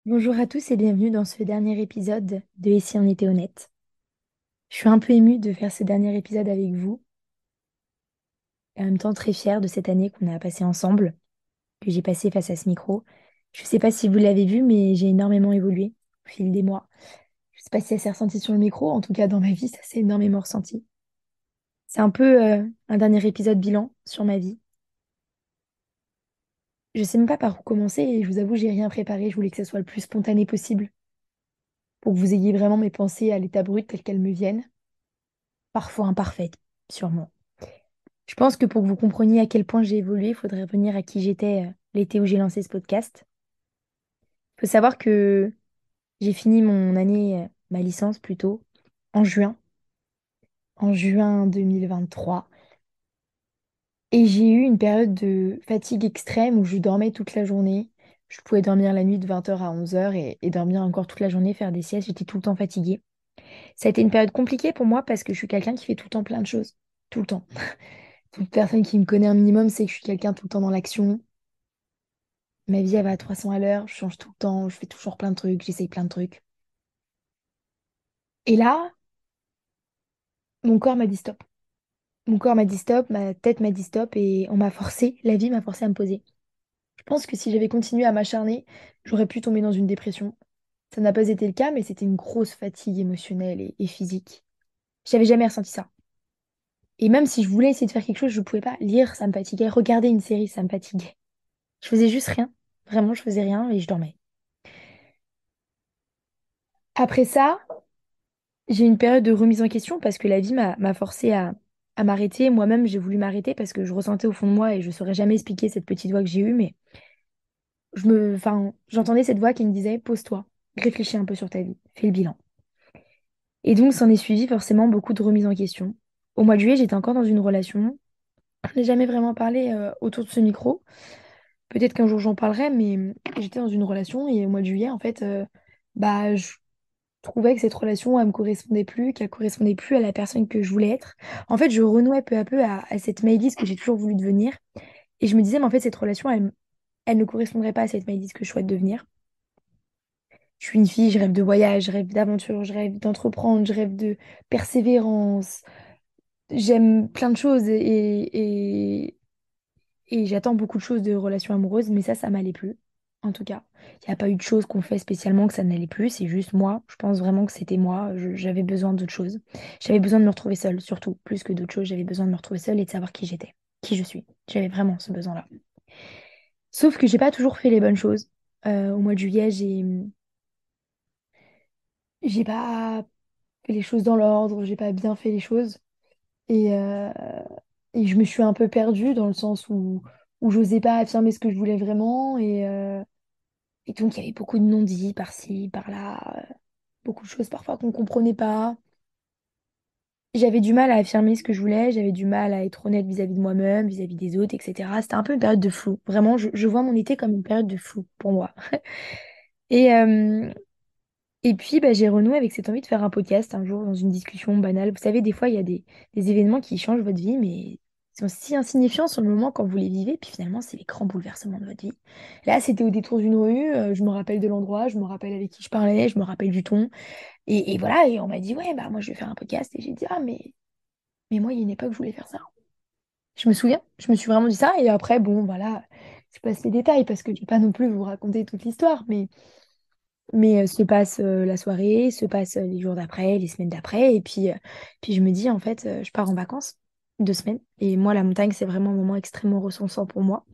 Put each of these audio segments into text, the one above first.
Bonjour à tous et bienvenue dans ce dernier épisode de Et si on était honnête. Je suis un peu émue de faire ce dernier épisode avec vous et en même temps très fière de cette année qu'on a passée ensemble, que j'ai passée face à ce micro. Je ne sais pas si vous l'avez vu, mais j'ai énormément évolué au fil des mois. Je ne sais pas si ça s'est ressenti sur le micro, en tout cas dans ma vie, ça s'est énormément ressenti. C'est un peu un dernier épisode bilan sur ma vie. Je sais même pas par où commencer et je vous avoue, j'ai rien préparé. Je voulais que ce soit le plus spontané possible pour que vous ayez vraiment mes pensées à l'état brut telles qu'elles me viennent, parfois imparfaites, sûrement. Je pense que pour que vous compreniez à quel point j'ai évolué, il faudrait revenir à qui j'étais l'été où j'ai lancé ce podcast. Il faut savoir que j'ai fini mon année, ma licence plutôt, en juin, en juin 2023. Et j'ai eu une période de fatigue extrême où je dormais toute la journée. Je pouvais dormir la nuit de 20h à 11h et dormir encore toute la journée, faire des siestes. J'étais tout le temps fatiguée. Ça a été une période compliquée pour moi parce que je suis quelqu'un qui fait tout le temps plein de choses. Tout le temps. Toute personne qui me connaît un minimum sait que je suis quelqu'un tout le temps dans l'action. Ma vie, elle va à 300 à l'heure, je change tout le temps, je fais toujours plein de trucs, j'essaye plein de trucs. Et là, mon corps m'a dit stop. Mon corps m'a dit stop, ma tête m'a dit stop et on m'a forcé, la vie m'a forcé à me poser. Je pense que si j'avais continué à m'acharner, j'aurais pu tomber dans une dépression. Ça n'a pas été le cas, mais c'était une grosse fatigue émotionnelle et physique. J'avais jamais ressenti ça. Et même si je voulais essayer de faire quelque chose, je ne pouvais pas. Lire, ça me fatiguait. Regarder une série, ça me fatiguait. Je faisais juste rien. Vraiment, je faisais rien et je dormais. Après ça, j'ai eu une période de remise en question parce que la vie m'a forcé à m'arrêter. Moi-même, j'ai voulu m'arrêter parce que je ressentais au fond de moi et je ne saurais jamais expliquer cette petite voix que j'ai eue, mais enfin, j'entendais cette voix qui me disait, pose-toi, réfléchis un peu sur ta vie, fais le bilan. Et donc, s'en est suivi forcément beaucoup de remises en question. Au mois de juillet, j'étais encore dans une relation. Je n'ai jamais vraiment parlé autour de ce micro. Peut-être qu'un jour j'en parlerai, mais j'étais dans une relation et au mois de juillet, en fait, je trouvais que cette relation, elle me correspondait plus, qu'elle correspondait plus à la personne que je voulais être. En fait, je renouais peu à peu à cette Maëlys que j'ai toujours voulu devenir. Et je me disais, mais en fait, cette relation, elle ne correspondrait pas à cette Maëlys que je souhaite devenir. Je suis une fille, je rêve de voyage, je rêve d'aventure, je rêve d'entreprendre, je rêve de persévérance. J'aime plein de choses et j'attends beaucoup de choses de relations amoureuses, mais ça m'allait plus. En tout cas, il n'y a pas eu de choses qu'on fait spécialement que ça n'allait plus. C'est juste moi. Je pense vraiment que c'était moi. J'avais besoin d'autre chose. J'avais besoin de me retrouver seule, surtout. Plus que d'autres choses, j'avais besoin de me retrouver seule et de savoir qui j'étais, qui je suis. J'avais vraiment ce besoin-là. Sauf que j'ai pas toujours fait les bonnes choses. Au mois de juillet, j'ai pas fait les choses dans l'ordre. J'ai pas bien fait les choses. Et, euh, et je me suis un peu perdue dans le sens où j'osais pas affirmer ce que je voulais vraiment. Et donc, il y avait beaucoup de non-dits par-ci, par-là, beaucoup de choses parfois qu'on comprenait pas. J'avais du mal à affirmer ce que je voulais, j'avais du mal à être honnête vis-à-vis de moi-même, vis-à-vis des autres, etc. C'était un peu une période de flou. Vraiment, je vois mon été comme une période de flou pour moi. Et, euh, et puis, j'ai renoué avec cette envie de faire un podcast un jour dans une discussion banale. Vous savez, des fois, il y a des événements qui changent votre vie, mais ils sont si insignifiants sur le moment quand vous les vivez, puis finalement, c'est les grands bouleversements de votre vie. Là, c'était au détour d'une rue, je me rappelle de l'endroit, je me rappelle avec qui je parlais, je me rappelle du ton. Et voilà, et on m'a dit, ouais, bah moi, je vais faire un podcast. Et j'ai dit, ah, mais moi, il y a une époque, je voulais faire ça. Je me souviens, je me suis vraiment dit ça, et après, bon, voilà, je passe les détails parce que je vais pas non plus vous raconter toute l'histoire, mais se passe la soirée, se passe les jours d'après, les semaines d'après. Et puis je me dis, en fait, je pars en vacances 2 semaines. Et moi, la montagne, c'est vraiment un moment extrêmement ressourçant pour moi.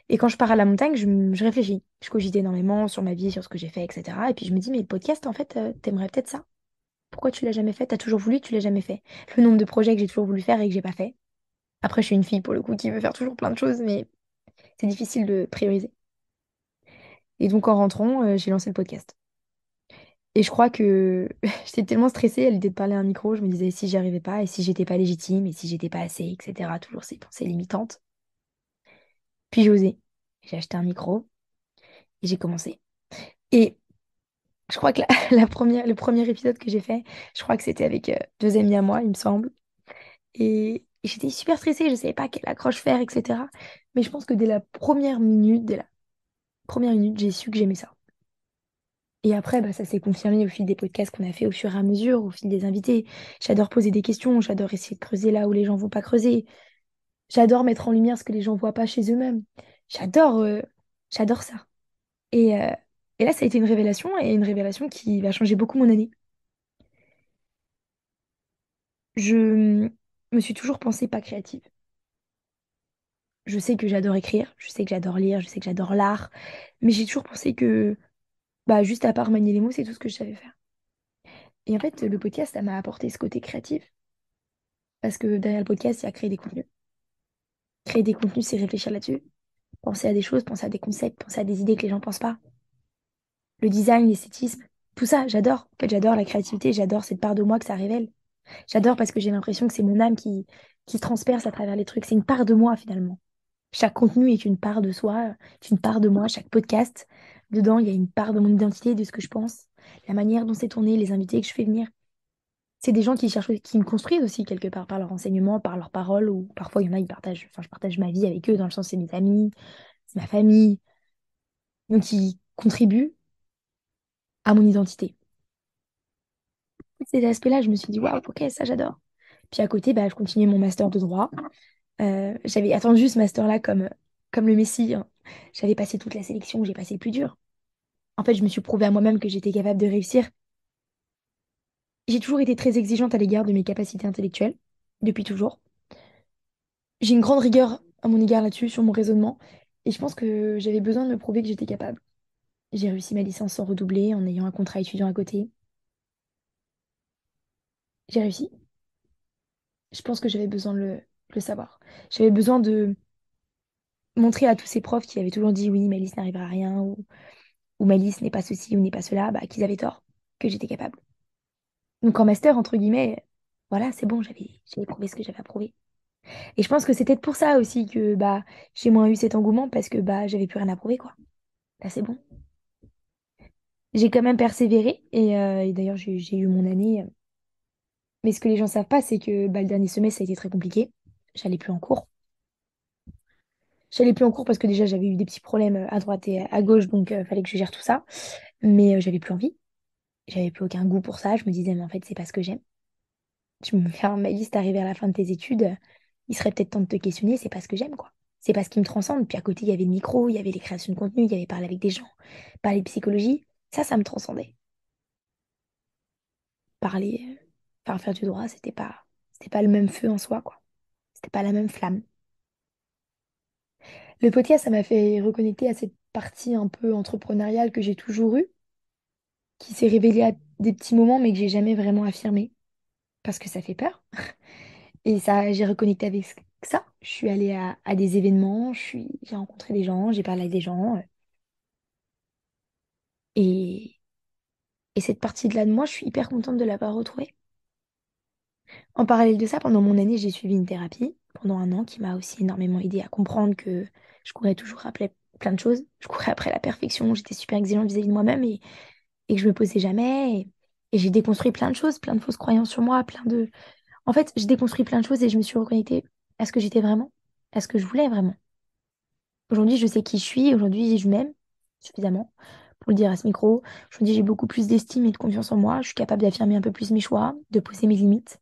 Et quand je pars à la montagne, je réfléchis. Je cogite énormément sur ma vie, sur ce que j'ai fait, etc. Et puis je me dis, mais le podcast, en fait, t'aimerais peut-être ça. Pourquoi tu l'as jamais fait? T'as toujours voulu, tu l'as jamais fait. Le nombre de projets que j'ai toujours voulu faire et que j'ai pas fait. Après, je suis une fille, pour le coup, qui veut faire toujours plein de choses, mais c'est difficile de prioriser. Et donc, en rentrant, j'ai lancé le podcast. Et je crois que j'étais tellement stressée à l'idée de parler à un micro, je me disais si j'y arrivais pas, et si j'étais pas légitime, et si j'étais pas assez, etc. Toujours ces pensées limitantes. Puis j'ai osé. J'ai acheté un micro et j'ai commencé. Et je crois que le premier épisode que j'ai fait, je crois que c'était avec 2 amis à moi, il me semble. Et j'étais super stressée, je savais pas quelle accroche faire, etc. Mais je pense que dès la première minute, j'ai su que j'aimais ça. Et après, bah, ça s'est confirmé au fil des podcasts qu'on a fait au fur et à mesure, au fil des invités. J'adore poser des questions, j'adore essayer de creuser là où les gens vont pas creuser. J'adore mettre en lumière ce que les gens voient pas chez eux-mêmes. J'adore j'adore ça. Et, euh, et là, ça a été une révélation, et une révélation qui va changer beaucoup mon année. Je me suis toujours pensée pas créative. Je sais que j'adore écrire, je sais que j'adore lire, je sais que j'adore l'art, mais j'ai toujours pensé que, bah, juste à part manier les mots, c'est tout ce que je savais faire. Et en fait, le podcast, ça m'a apporté ce côté créatif, parce que derrière le podcast, il y a créer des contenus. Créer des contenus, c'est réfléchir là-dessus, penser à des choses, penser à des concepts, penser à des idées que les gens pensent pas. Le design, l'esthétisme, tout ça, j'adore. En fait, j'adore la créativité, j'adore cette part de moi que ça révèle. J'adore parce que j'ai l'impression que c'est mon âme qui se transperce à travers les trucs. C'est une part de moi, finalement. Chaque contenu est une part de soi, est une part de moi. Chaque podcast, dedans, il y a une part de mon identité, de ce que je pense, la manière dont c'est tourné, les invités que je fais venir. C'est des gens qui cherchent, qui me construisent aussi quelque part par leur enseignement, par leurs paroles, ou parfois il y en a, ils partagent, enfin, je partage ma vie avec eux, dans le sens c'est mes amis, c'est ma famille, donc ils contribuent à mon identité. Ces aspects-là, je me suis dit, waouh, ok, ça j'adore. Puis à côté, bah, je continuais mon master de droit. J'avais attendu ce master-là comme le Messie, hein. J'avais passé toute la sélection, j'ai passé le plus dur. En fait, je me suis prouvé à moi-même que j'étais capable de réussir. J'ai toujours été très exigeante à l'égard de mes capacités intellectuelles, depuis toujours. J'ai une grande rigueur à mon égard là-dessus, sur mon raisonnement, et je pense que j'avais besoin de me prouver que j'étais capable. J'ai réussi ma licence sans redoubler, en ayant un contrat étudiant à côté. J'ai réussi. Je pense que j'avais besoin de le savoir. J'avais besoin de montrer à tous ces profs qui avaient toujours dit oui, Malice n'arrivera à rien, ou Malice n'est pas ceci ou n'est pas cela, bah, qu'ils avaient tort, que j'étais capable. Donc en master, entre guillemets, voilà, c'est bon, j'avais prouvé ce que j'avais à prouver. Et je pense que c'est peut-être pour ça aussi que bah, j'ai moins eu cet engouement parce que bah, j'avais plus rien à prouver, quoi. Là, c'est bon. J'ai quand même persévéré et d'ailleurs, j'ai eu mon année. Mais ce que les gens savent pas, c'est que bah, le dernier semestre, ça a été très compliqué. J'allais plus en cours. J'allais plus en cours parce que déjà, j'avais eu des petits problèmes à droite et à gauche, donc il fallait que je gère tout ça. Mais j'avais plus envie. J'avais plus aucun goût pour ça. Je me disais, mais en fait, c'est pas ce que j'aime. Je me fais ma liste arrivé à la fin de tes études. Il serait peut-être temps de te questionner, c'est pas ce que j'aime, quoi. C'est pas ce qui me transcende. Puis à côté, il y avait le micro, il y avait les créations de contenu, il y avait parler avec des gens, parler de psychologie. Ça me transcendait. Parler, enfin, faire du droit, c'était pas le même feu en soi, quoi. C'était pas la même flamme. Le podcast, ça m'a fait reconnecter à cette partie un peu entrepreneuriale que j'ai toujours eue, qui s'est révélée à des petits moments, mais que j'ai jamais vraiment affirmé, parce que ça fait peur. Et ça, j'ai reconnecté avec ça. Je suis allée à des événements, j'ai rencontré des gens, j'ai parlé avec des gens. Et, et cette partie-là de moi, je suis hyper contente de l'avoir retrouvée. En parallèle de ça, pendant mon année, j'ai suivi une thérapie pendant un an qui m'a aussi énormément aidée à comprendre que je courais toujours après plein de choses. Je courais après la perfection, j'étais super exigeante vis-à-vis de moi-même et que je me posais jamais. Et j'ai déconstruit plein de choses, plein de fausses croyances sur moi, plein de... En fait, j'ai déconstruit plein de choses et je me suis reconnectée à ce que j'étais vraiment, à ce que je voulais vraiment. Aujourd'hui, je sais qui je suis. Aujourd'hui, je m'aime suffisamment pour le dire à ce micro. Aujourd'hui, j'ai beaucoup plus d'estime et de confiance en moi. Je suis capable d'affirmer un peu plus mes choix, de poser mes limites.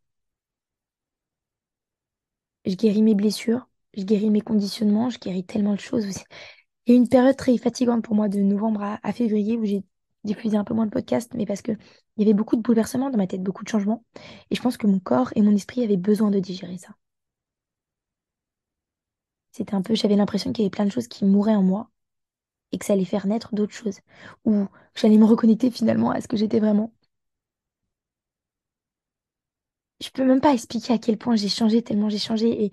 Je guéris mes blessures, je guéris mes conditionnements, je guéris tellement de choses aussi. Il y a eu une période très fatigante pour moi de novembre à février où j'ai diffusé un peu moins de podcasts, mais parce que il y avait beaucoup de bouleversements dans ma tête, beaucoup de changements. Et je pense que mon corps et mon esprit avaient besoin de digérer ça. C'était un peu, j'avais l'impression qu'il y avait plein de choses qui mouraient en moi et que ça allait faire naître d'autres choses. Ou que j'allais me reconnecter finalement à ce que j'étais vraiment. Je peux même pas expliquer à quel point j'ai changé, tellement j'ai changé.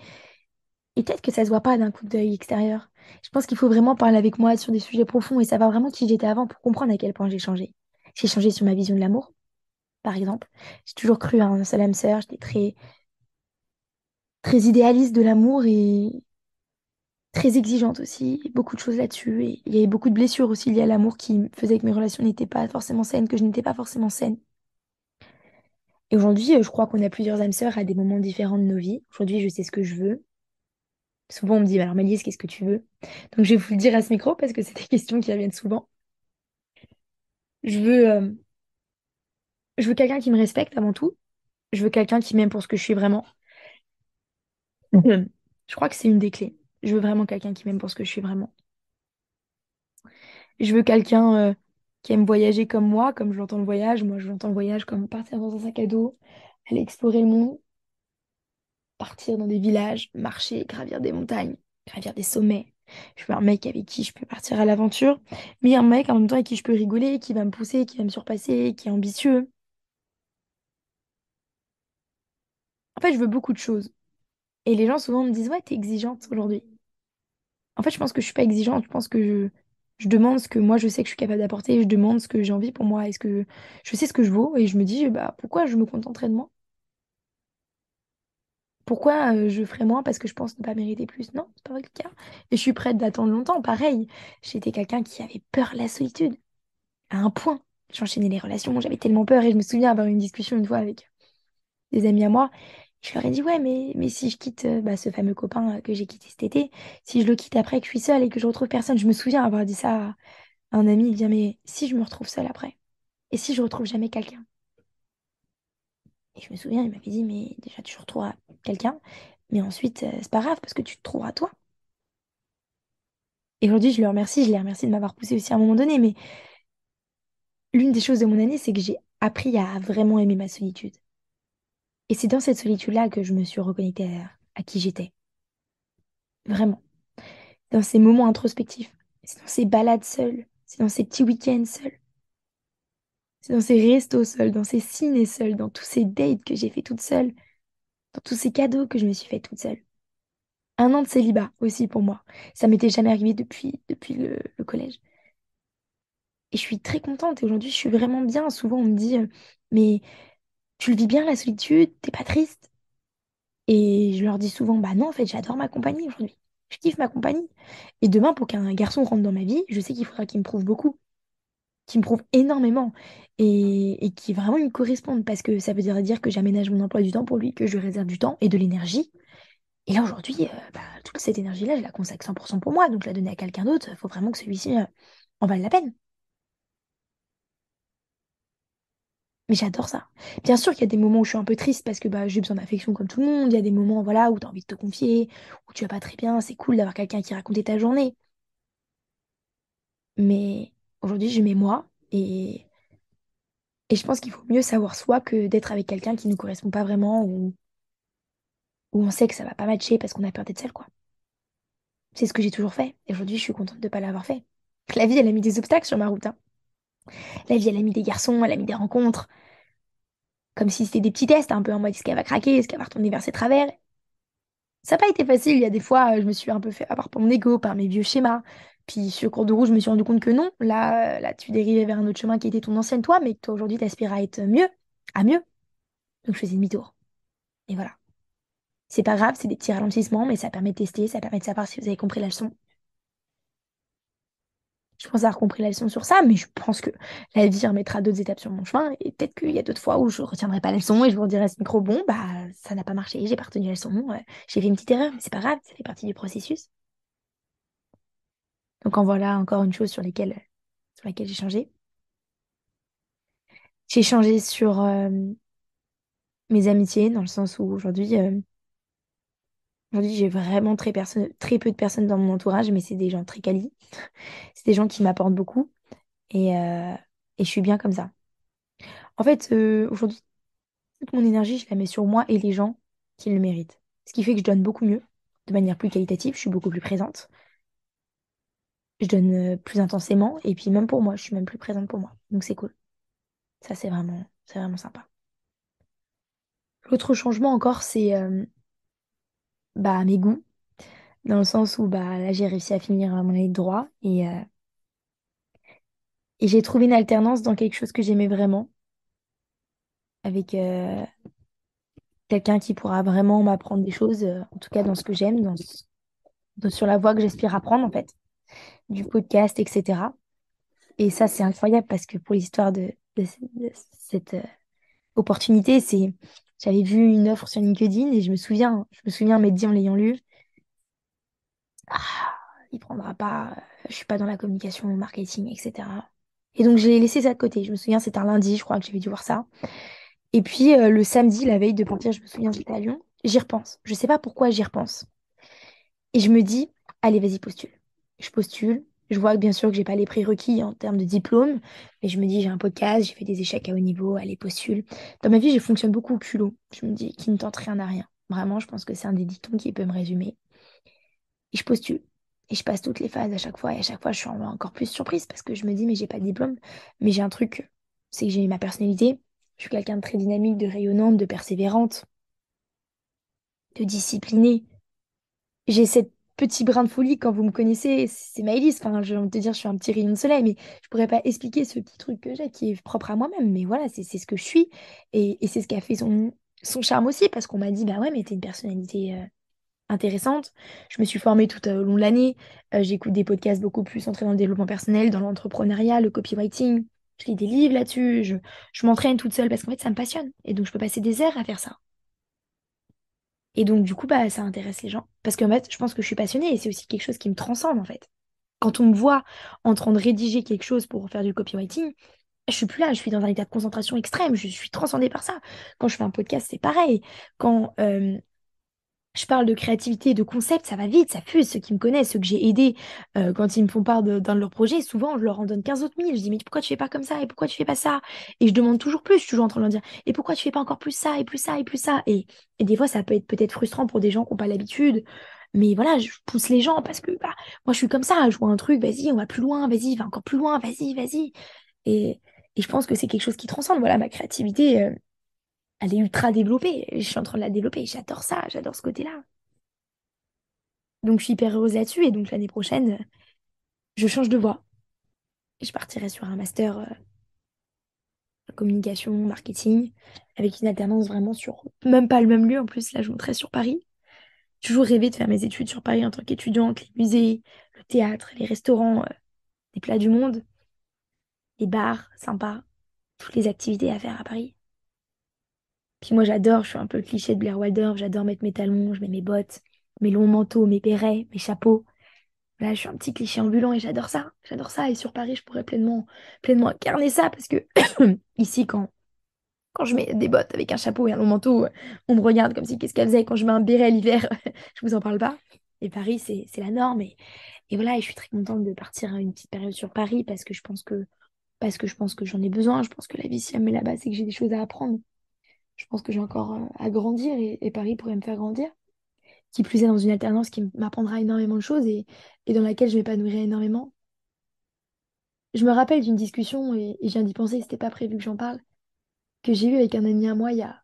Et peut-être que ça se voit pas d'un coup d'œil extérieur. Je pense qu'il faut vraiment parler avec moi sur des sujets profonds et savoir vraiment qui j'étais avant pour comprendre à quel point j'ai changé. J'ai changé sur ma vision de l'amour, par exemple. J'ai toujours cru à un seul âme sœur. J'étais très idéaliste de l'amour et très exigeante aussi. Beaucoup de choses là-dessus. Et il y avait beaucoup de blessures aussi liées à l'amour qui faisaient que mes relations n'étaient pas forcément saines, que je n'étais pas forcément saine. Et aujourd'hui, je crois qu'on a plusieurs âmes sœurs à des moments différents de nos vies. Aujourd'hui, je sais ce que je veux. Souvent, on me dit, alors Malice, qu'est-ce que tu veux? Donc, je vais vous le dire à ce micro parce que c'est des questions qui reviennent souvent. Je veux, euh, je veux quelqu'un qui me respecte avant tout. Je veux quelqu'un qui m'aime pour ce que je suis vraiment. Je crois que c'est une des clés. Je veux vraiment quelqu'un qui m'aime pour ce que je suis vraiment. Je veux quelqu'un qui aime voyager comme moi, comme je l'entends le voyage. Moi, je l'entends le voyage comme partir dans un sac à dos, aller explorer le monde, partir dans des villages, marcher, gravir des montagnes, gravir des sommets. Je veux un mec avec qui je peux partir à l'aventure, mais un mec en même temps avec qui je peux rigoler, qui va me pousser, qui va me surpasser, qui est ambitieux. En fait, je veux beaucoup de choses. Et les gens souvent me disent, ouais, t'es exigeante aujourd'hui. En fait, je pense que je suis pas exigeante. Je pense que je demande ce que moi je sais que je suis capable d'apporter. Je demande ce que j'ai envie pour moi. Est-ce que je sais ce que je vaux? Et je me dis, bah, pourquoi je me contenterais de moi? Pourquoi je ferais moins parce que je pense ne pas mériter plus? Non, c'est pas le cas. Et je suis prête d'attendre longtemps. Pareil, j'étais quelqu'un qui avait peur de la solitude. À un point. J'enchaînais les relations, j'avais tellement peur. Et je me souviens avoir eu une discussion une fois avec des amis à moi. Je leur ai dit, ouais, mais si je quitte bah, ce fameux copain que j'ai quitté cet été, si je le quitte après que je suis seule et que je retrouve personne, je me souviens avoir dit ça à un ami, il dit, mais si je me retrouve seule après? Et si je retrouve jamais quelqu'un? Et je me souviens, il m'avait dit, mais déjà, tu retrouveras quelqu'un, mais ensuite, c'est pas grave parce que tu te trouveras toi. Et aujourd'hui, je le remercie, je les remercie de m'avoir poussé aussi à un moment donné, mais l'une des choses de mon année, c'est que j'ai appris à vraiment aimer ma solitude. Et c'est dans cette solitude-là que je me suis reconnectée à qui j'étais. Vraiment. Dans ces moments introspectifs. C'est dans ces balades seules. C'est dans ces petits week-ends seuls. C'est dans ces restos seuls, dans ces ciné seuls, dans tous ces dates que j'ai fait toute seule, dans tous ces cadeaux que je me suis fait toute seule. Un an de célibat aussi pour moi. Ça m'était jamais arrivé depuis le collège. Et je suis très contente. Et aujourd'hui, je suis vraiment bien. Souvent, on me dit, mais tu le vis bien la solitude? T'es pas triste? Et je leur dis souvent, bah non, en fait, j'adore ma compagnie aujourd'hui. Je kiffe ma compagnie. Et demain, pour qu'un garçon rentre dans ma vie, je sais qu'il faudra qu'il me prouve beaucoup, qu'il me prouve énormément et qui vraiment me corresponde parce que ça veut dire que j'aménage mon emploi du temps pour lui, que je lui réserve du temps et de l'énergie. Et là, aujourd'hui, bah, toute cette énergie-là, je la consacre 100% pour moi, donc la donner à quelqu'un d'autre, il faut vraiment que celui-ci en vale la peine. Mais j'adore ça. Bien sûr qu'il y a des moments où je suis un peu triste parce que bah, j'ai besoin d'affection comme tout le monde. Il y a des moments voilà, où tu as envie de te confier, où tu vas pas très bien. C'est cool d'avoir quelqu'un qui racontait ta journée. Mais aujourd'hui, je mets moi et je pense qu'il faut mieux savoir soi que d'être avec quelqu'un qui ne nous correspond pas vraiment ou où on sait que ça va pas matcher parce qu'on a peur d'être seul, quoi. C'est ce que j'ai toujours fait. Et aujourd'hui, je suis contente de ne pas l'avoir fait. La vie, elle a mis des obstacles sur ma route, hein. La vie, elle a mis des garçons, elle a mis des rencontres, comme si c'était des petits tests, un peu en mode est-ce qu'elle va craquer, est-ce qu'elle va retourner vers ses travers. Ça n'a pas été facile. Il y a des fois, je me suis un peu fait avoir par mon ego, par mes vieux schémas. Puis sur le cours de route, je me suis rendu compte que non. Là, tu dérivais vers un autre chemin qui était ton ancienne toi, mais que toi aujourd'hui, t'aspires à être mieux, à mieux. Donc je faisais demi-tour. Et voilà. C'est pas grave, c'est des petits ralentissements, mais ça permet de tester, ça permet de savoir si vous avez compris la leçon. Je pense avoir compris la leçon sur ça, mais je pense que la vie remettra d'autres étapes sur mon chemin. Et peut-être qu'il y a d'autres fois où je retiendrai pas la leçon et je vous redirai ce micro, bon, bah, ça n'a pas marché, j'ai pas retenu la leçon, j'ai fait une petite erreur, mais c'est pas grave, ça fait partie du processus. Donc en voilà encore une chose sur laquelle j'ai changé. J'ai changé sur mes amitiés, dans le sens où aujourd'hui j'ai vraiment très peu de personnes dans mon entourage, mais c'est des gens très quali. C'est des gens qui m'apportent beaucoup et je suis bien comme ça. En fait, aujourd'hui, toute mon énergie, je la mets sur moi et les gens qui le méritent. Ce qui fait que je donne beaucoup mieux, de manière plus qualitative, je suis beaucoup plus présente, je donne plus intensément, et puis même pour moi, je suis même plus présente pour moi. Donc c'est cool. Ça, c'est vraiment sympa. L'autre changement encore, c'est bah, mes goûts, dans le sens où bah, là, j'ai réussi à finir mon année de droit et j'ai trouvé une alternance dans quelque chose que j'aimais vraiment, avec quelqu'un qui pourra vraiment m'apprendre des choses, en tout cas dans ce que j'aime, sur la voie que j'aspire à prendre, en fait, du podcast, etc. Et ça, c'est incroyable parce que pour l'histoire de cette opportunité, j'avais vu une offre sur LinkedIn et je me souviens m'être dit en l'ayant lu, ah, il prendra pas, je suis pas dans la communication, le marketing, etc. Et donc, j'ai laissé ça de côté. Je me souviens, c'était un lundi, je crois que j'avais dû voir ça. Et puis, le samedi, la veille de partir, je me souviens, j'étais à Lyon. J'y repense. Je sais pas pourquoi j'y repense. Et je me dis, allez, vas-y, postule. Je postule. Je vois bien sûr que j'ai pas les prérequis en termes de diplôme, mais je me dis, j'ai un podcast, j'ai fait des échecs à haut niveau, allez, postule. Dans ma vie, je fonctionne beaucoup au culot. Je me dis, qui ne tente rien à rien. Vraiment, je pense que c'est un des dictons qui peut me résumer. Et je postule. Et je passe toutes les phases à chaque fois. Et à chaque fois, je suis encore plus surprise parce que je me dis, mais j'ai pas de diplôme. Mais j'ai un truc, c'est que j'ai ma personnalité. Je suis quelqu'un de très dynamique, de rayonnante, de persévérante, de disciplinée. J'ai cette petit brin de folie quand vous me connaissez, c'est Maëlys. Enfin, j'ai envie de te dire, je suis un petit rayon de soleil, mais je pourrais pas expliquer ce petit truc que j'ai qui est propre à moi-même. Mais voilà, c'est ce que je suis. Et c'est ce qui a fait son charme aussi parce qu'on m'a dit, bah ouais, mais t'es une personnalité intéressante. Je me suis formée tout au long de l'année. J'écoute des podcasts beaucoup plus centrés dans le développement personnel, dans l'entrepreneuriat, le copywriting. Je lis des livres là-dessus. Je m'entraîne toute seule parce qu'en fait, ça me passionne. Et donc, je peux passer des heures à faire ça. Et donc, du coup, bah, ça intéresse les gens. Parce qu'en fait, je pense que je suis passionnée et c'est aussi quelque chose qui me transcende, en fait. Quand on me voit en train de rédiger quelque chose pour faire du copywriting, je suis plus là, je suis dans un état de concentration extrême, je suis transcendée par ça. Quand je fais un podcast, c'est pareil. Quand je parle de créativité, de concept, ça va vite, ça fuse. Ceux qui me connaissent, ceux que j'ai aidés, quand ils me font part d'un de leurs projets, souvent, je leur en donne 15 autres mille. Je dis, mais pourquoi tu fais pas comme ça? Et pourquoi tu fais pas ça? Et je demande toujours plus, je suis toujours en train de leur dire, et pourquoi tu fais pas encore plus ça, et plus ça, et plus ça? Et des fois, ça peut être peut-être frustrant pour des gens qui n'ont pas l'habitude. Mais voilà, je pousse les gens parce que bah, moi, je suis comme ça. Je vois un truc, vas-y, on va plus loin, vas-y, va encore plus loin, vas-y, vas-y. Et, et je pense que c'est quelque chose qui transcende. Voilà, ma créativité, elle est ultra développée. Je suis en train de la développer. J'adore ça, j'adore ce côté-là. Donc, je suis hyper heureuse là-dessus. Et donc, l'année prochaine, je change de voie. Et je partirai sur un master communication, marketing, avec une alternance vraiment sur même pas le même lieu. En plus, là, je monterai sur Paris. Toujours rêvé de faire mes études sur Paris en tant qu'étudiante, les musées, le théâtre, les restaurants, les plats du monde, les bars sympas, toutes les activités à faire à Paris. Puis moi, j'adore, je suis un peu le cliché de Blair Waldorf, j'adore mettre mes talons, je mets mes bottes, mes longs manteaux, mes bérets, mes chapeaux. Là, je suis un petit cliché ambulant et j'adore ça. J'adore ça. Et sur Paris, je pourrais pleinement incarner ça parce que ici, quand je mets des bottes avec un chapeau et un long manteau, on me regarde comme si qu'est-ce qu'elle faisait. Quand je mets un béret l'hiver, je vous en parle pas. Et Paris, c'est la norme. Et voilà, et je suis très contente de partir à une petite période sur Paris parce que je pense que j'en ai besoin. Je pense que la vie, si elle me met là-bas, c'est que j'ai des choses à apprendre. Je pense que j'ai encore à grandir et Paris pourrait me faire grandir. Qui plus est dans une alternance qui m'apprendra énormément de choses et dans laquelle je m'épanouirai énormément. Je me rappelle d'une discussion, et je viens d'y penser, c'était pas prévu que j'en parle, que j'ai eue avec un ami à moi il y a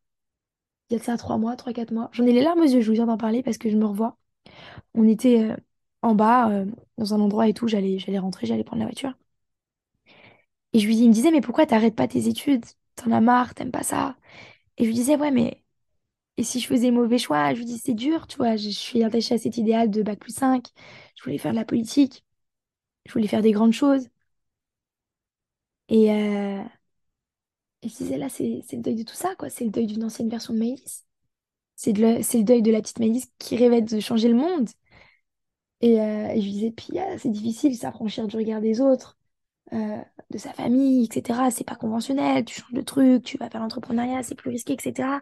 de ça 3 mois, 3, 4 mois. J'en ai les larmes aux yeux, je vous viens d'en parler parce que je me revois. On était en bas, dans un endroit et tout, j'allais rentrer, j'allais prendre la voiture. Et il me disait, mais pourquoi t'arrêtes pas tes études? T'en as marre, t'aimes pas ça? Et je lui disais, ouais, mais et si je faisais mauvais choix? Je lui dis, c'est dur, tu vois, je suis attachée à cet idéal de bac+5. Je voulais faire de la politique, je voulais faire des grandes choses. Et, et je disais, là, c'est le deuil de tout ça, quoi. C'est le deuil d'une ancienne version de Maëlys. C'est le deuil de la petite Maëlys qui rêvait de changer le monde. Et je lui disais, puis c'est difficile, s'affranchir du regard des autres, euh, de sa famille, etc. C'est pas conventionnel, tu changes de truc, tu vas faire l'entrepreneuriat, c'est plus risqué, etc.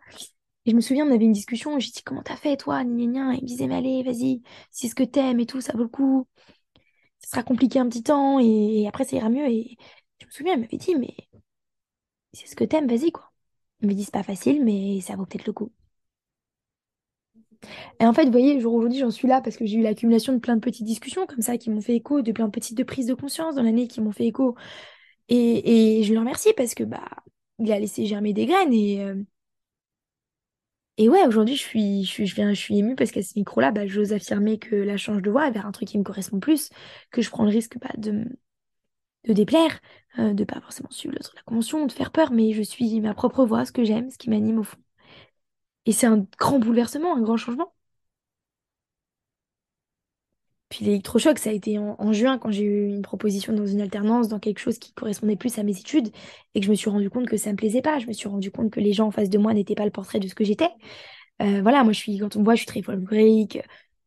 Et je me souviens, on avait une discussion, et j'ai dit, comment t'as fait, toi, gna, gna, gna. Et il me disait, mais allez, vas-y, si c'est ce que t'aimes et tout, ça vaut le coup. Ça sera compliqué un petit temps, et après, ça ira mieux. Et je me souviens, elle m'avait dit, mais si c'est ce que t'aimes, vas-y, quoi. Il me dit, c'est pas facile, mais ça vaut peut-être le coup. Et en fait, vous voyez, jour aujourd'hui, j'en suis là parce que j'ai eu l'accumulation de plein de petites discussions comme ça qui m'ont fait écho, de plein de petites de prises de conscience dans l'année qui m'ont fait écho. Et je le remercie parce que bah il a laissé germer des graines. Et ouais, aujourd'hui, je suis émue parce qu'à ce micro-là, bah, j'ose affirmer que la change de voie vers un truc qui me correspond plus, que je prends le risque bah, de déplaire, de pas forcément suivre l'autre la convention, de faire peur, mais je suis ma propre voix, ce que j'aime, ce qui m'anime au fond. Et c'est un grand bouleversement, un grand changement. Puis l'électrochoc, ça a été en juin quand j'ai eu une proposition dans une alternance, dans quelque chose qui correspondait plus à mes études, et que je me suis rendu compte que ça me plaisait pas. Je me suis rendu compte que les gens en face de moi n'étaient pas le portrait de ce que j'étais. Voilà, moi quand on me voit, je suis très folklorique,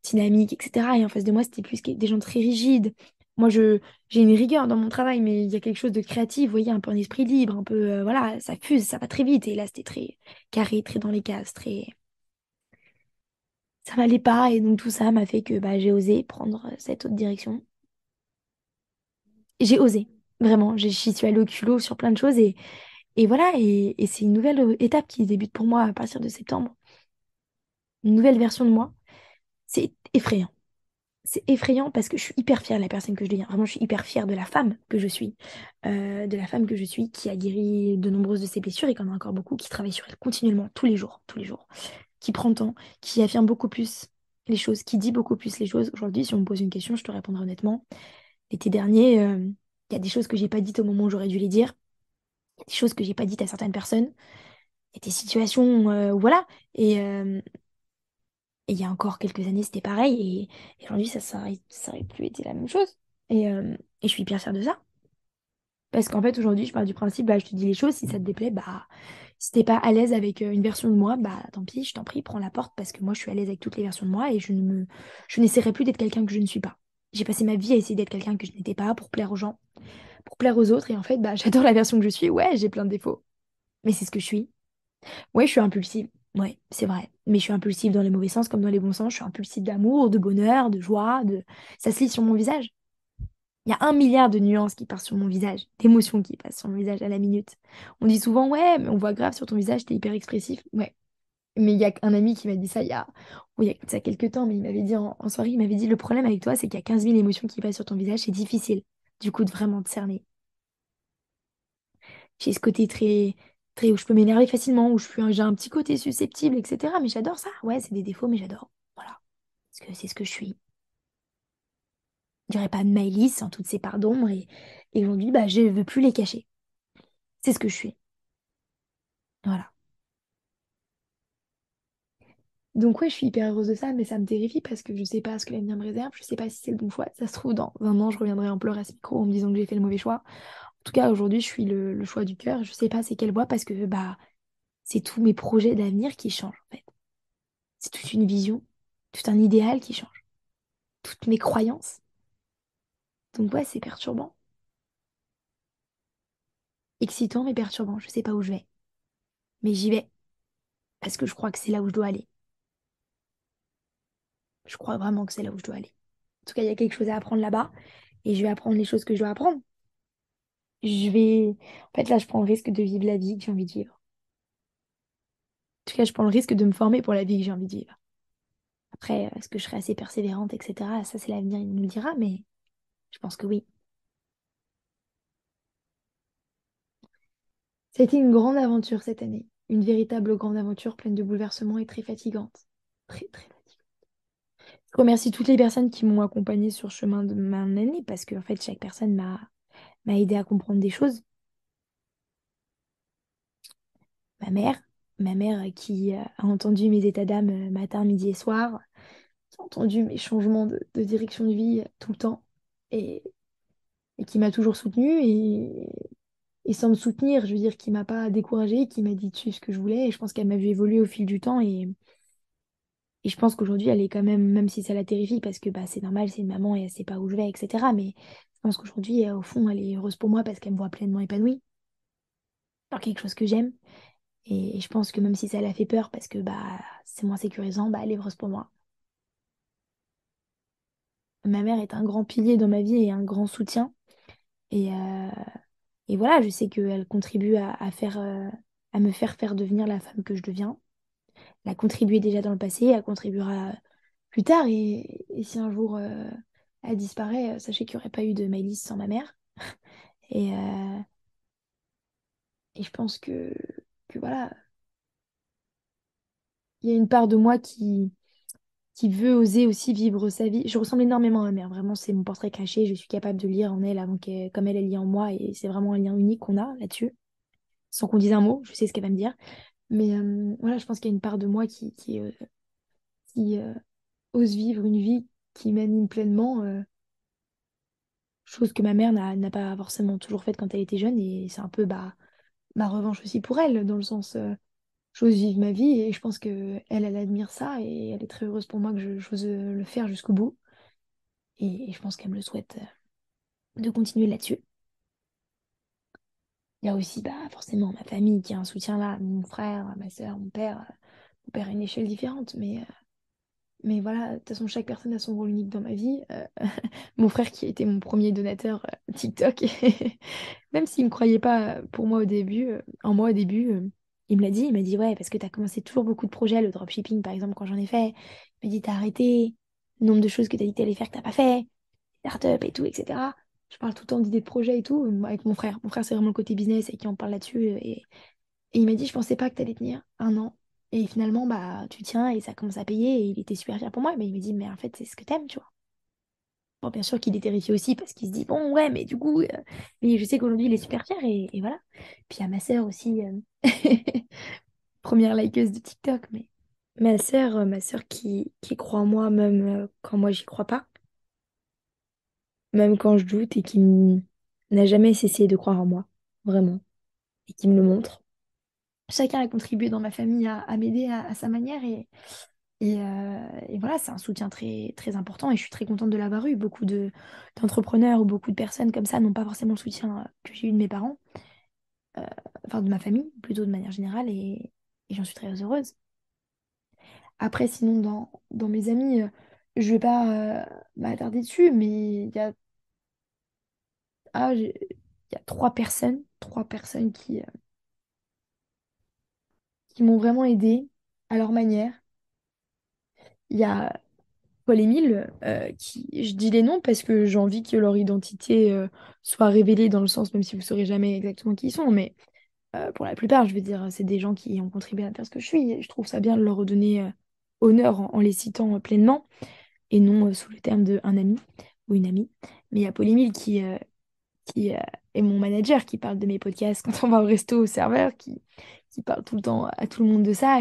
dynamique, etc. Et en face de moi, c'était plus des gens très rigides, Moi, j'ai une rigueur dans mon travail, mais il y a quelque chose de créatif, vous voyez, un peu un esprit libre, un peu, voilà, ça fuse, ça va très vite. Et là, c'était très carré, très dans les cases, très... Ça m'allait pas, et donc tout ça m'a fait que bah, j'ai osé prendre cette autre direction. J'ai osé, vraiment, j'y suis allée au culot sur plein de choses, et voilà, et c'est une nouvelle étape qui débute pour moi à partir de septembre. Une nouvelle version de moi. C'est effrayant. C'est effrayant parce que je suis hyper fière de la personne que je deviens. Vraiment, je suis hyper fière de la femme que je suis. De la femme que je suis qui a guéri de nombreuses de ses blessures et qui en a encore beaucoup, qui travaille sur elle continuellement, tous les jours, qui prend le temps, qui affirme beaucoup plus les choses, qui dit beaucoup plus les choses. Aujourd'hui, si on me pose une question, je te répondrai honnêtement. L'été dernier, il y a des choses que j'ai pas dites au moment où j'aurais dû les dire, il y a des choses que j'ai pas dites à certaines personnes, il y a des situations, voilà. Et il y a encore quelques années, c'était pareil. Et aujourd'hui, ça aurait plus été la même chose. Et je suis hyper fière de ça. Parce qu'en fait, aujourd'hui, je pars du principe, bah, je te dis les choses, si ça te déplaît, bah, si t'es pas à l'aise avec une version de moi, bah, tant pis, je t'en prie, prends la porte, parce que moi, je suis à l'aise avec toutes les versions de moi et je n'essaierai plus d'être quelqu'un que je ne suis pas. J'ai passé ma vie à essayer d'être quelqu'un que je n'étais pas pour plaire aux gens, pour plaire aux autres. Et en fait, bah, j'adore la version que je suis. Ouais, j'ai plein de défauts, mais c'est ce que je suis. Ouais, je suis impulsive. Ouais, c'est vrai. Mais je suis impulsive dans les mauvais sens comme dans les bons sens. Je suis impulsive d'amour, de bonheur, de joie, de... Ça se lit sur mon visage. Il y a 1 milliard de nuances qui passent sur mon visage, d'émotions qui passent sur mon visage à la minute. On dit souvent, ouais, mais on voit grave sur ton visage, t'es hyper expressif. Ouais. Mais il y a un ami qui m'a dit ça il y a de ça quelques temps, mais il m'avait dit en soirée, il m'avait dit, le problème avec toi, c'est qu'il y a 15 000 émotions qui passent sur ton visage, c'est difficile, du coup, de vraiment te cerner. J'ai ce côté très où je peux m'énerver facilement, j'ai un petit côté susceptible, etc. Mais j'adore ça. Ouais, c'est des défauts, mais j'adore. Voilà. Parce que c'est ce que je suis. Je dirais pas Maëlys en toutes ses parts d'ombre. Et aujourd'hui, bah, je veux plus les cacher. C'est ce que je suis. Voilà. Donc ouais, je suis hyper heureuse de ça, mais ça me terrifie parce que je sais pas ce que l'avenir me réserve. Je sais pas si c'est le bon choix. Ça se trouve, dans 1 an, je reviendrai en pleurs à ce micro en me disant que j'ai fait le mauvais choix. En tout cas, aujourd'hui, je suis le choix du cœur. Je sais pas c'est quelle voie parce que bah c'est tous mes projets d'avenir qui changent en fait. C'est toute une vision, tout un idéal qui change, toutes mes croyances. Donc ouais, c'est perturbant. Excitant mais perturbant. Je sais pas où je vais. Mais j'y vais. Parce que je crois que c'est là où je dois aller. Je crois vraiment que c'est là où je dois aller. En tout cas, il y a quelque chose à apprendre là-bas. Et je vais apprendre les choses que je dois apprendre. Je vais... En fait, là, je prends le risque de vivre la vie que j'ai envie de vivre. En tout cas, je prends le risque de me former pour la vie que j'ai envie de vivre. Après, est-ce que je serai assez persévérante, etc. Ça, c'est l'avenir, il nous le dira. Mais je pense que oui. Ça a été une grande aventure cette année. Une véritable grande aventure pleine de bouleversements et très fatigante. Très, très fatigante. Je remercie toutes les personnes qui m'ont accompagnée sur le chemin de ma année parce que en fait, chaque personne m'a aidé à comprendre des choses. Ma mère, ma mère qui a entendu mes états d'âme matin, midi et soir, qui a entendu mes changements de direction de vie tout le temps et, et qui m'a toujours soutenue et sans me soutenir, je veux dire, qui m'a pas découragée, qui m'a dit de suivre ce que je voulais et je pense qu'elle m'a vu évoluer au fil du temps et je pense qu'aujourd'hui, elle est quand même, même si ça la terrifie, parce que bah, c'est normal, c'est une maman et elle sait pas où je vais, etc. Mais je pense qu'aujourd'hui, au fond, elle est heureuse pour moi parce qu'elle me voit pleinement épanouie dans quelque chose que j'aime. Et je pense que même si ça la fait peur parce que bah, c'est moins sécurisant, bah, elle est heureuse pour moi. Ma mère est un grand pilier dans ma vie et un grand soutien. Et, euh, et voilà, je sais qu'elle contribue à me faire devenir la femme que je deviens. Elle a contribué déjà dans le passé, elle contribuera plus tard. Et si un jour elle disparaît, sachez qu'il n'y aurait pas eu de Maëlys sans ma mère. Et, euh, et je pense que voilà, il y a une part de moi qui veut oser aussi vivre sa vie. Je ressemble énormément à ma mère, vraiment, c'est mon portrait caché. Je suis capable de lire en elle avant qu'elle, comme elle lit en moi. Et c'est vraiment un lien unique qu'on a là-dessus. Sans qu'on dise un mot, je sais ce qu'elle va me dire. Mais voilà, je pense qu'il y a une part de moi qui ose vivre une vie qui m'anime pleinement. Chose que ma mère n'a pas forcément toujours faite quand elle était jeune et c'est un peu bah, ma revanche aussi pour elle dans le sens j'ose vivre ma vie et je pense que elle admire ça et elle est très heureuse pour moi que j'ose le faire jusqu'au bout et je pense qu'elle me le souhaite. de continuer là-dessus. Il y a aussi bah, forcément ma famille qui a un soutien là, mon frère, ma soeur, mon père. Mon père a une échelle différente, mais voilà, de toute façon, chaque personne a son rôle unique dans ma vie. Mon frère qui a été mon premier donateur TikTok, même s'il ne me croyait pas pour moi au début, en moi au début, il me l'a dit, il m'a dit ouais, parce que tu as commencé toujours beaucoup de projets, le dropshipping par exemple, quand j'en ai fait, il m'a dit t'as arrêté, le nombre de choses que t'as dit que t'allais faire que t'as pas fait, start-up et tout, etc. Je parle tout le temps d'idées de projets et tout, avec mon frère. Mon frère, c'est vraiment le côté business et qui en parle là-dessus. Et il m'a dit, je pensais pas que t'allais tenir 1 an. Et finalement, bah, tu tiens et ça commence à payer. Et il était super fier pour moi. Mais il m'a dit, mais en fait, c'est ce que t'aimes, tu vois. Bon, bien sûr qu'il est terrifié aussi parce qu'il se dit, bon, ouais, mais du coup, mais je sais qu'aujourd'hui, il est super fier et voilà. Puis il y a ma sœur aussi, première likeuse de TikTok. Mais ma sœur qui croit en moi, même quand moi, j'y crois pas. Même quand je doute et n'a jamais cessé de croire en moi, vraiment. Et qui me le montre. Chacun a contribué dans ma famille à m'aider à sa manière et voilà, c'est un soutien très, très important et je suis très contente de l'avoir eu. D'entrepreneurs ou beaucoup de personnes comme ça n'ont pas forcément le soutien que j'ai eu de mes parents, euh, enfin de ma famille, plutôt de manière générale et j'en suis très heureuse. Après, sinon, dans mes amis, je vais pas m'attarder dessus, mais il y a trois personnes qui m'ont vraiment aidée à leur manière. Il y a Paul-Émile, je dis les noms parce que j'ai envie que leur identité soit révélée dans le sens, même si vous saurez jamais exactement qui ils sont, mais pour la plupart, je veux dire, c'est des gens qui ont contribué à faire ce que je suis. Et je trouve ça bien de leur redonner honneur en les citant pleinement et non sous le terme de un ami ou une amie. Mais il y a Paul-Émile qui est mon manager, qui parle de mes podcasts quand on va au resto, au serveur, qui parle tout le temps à tout le monde de ça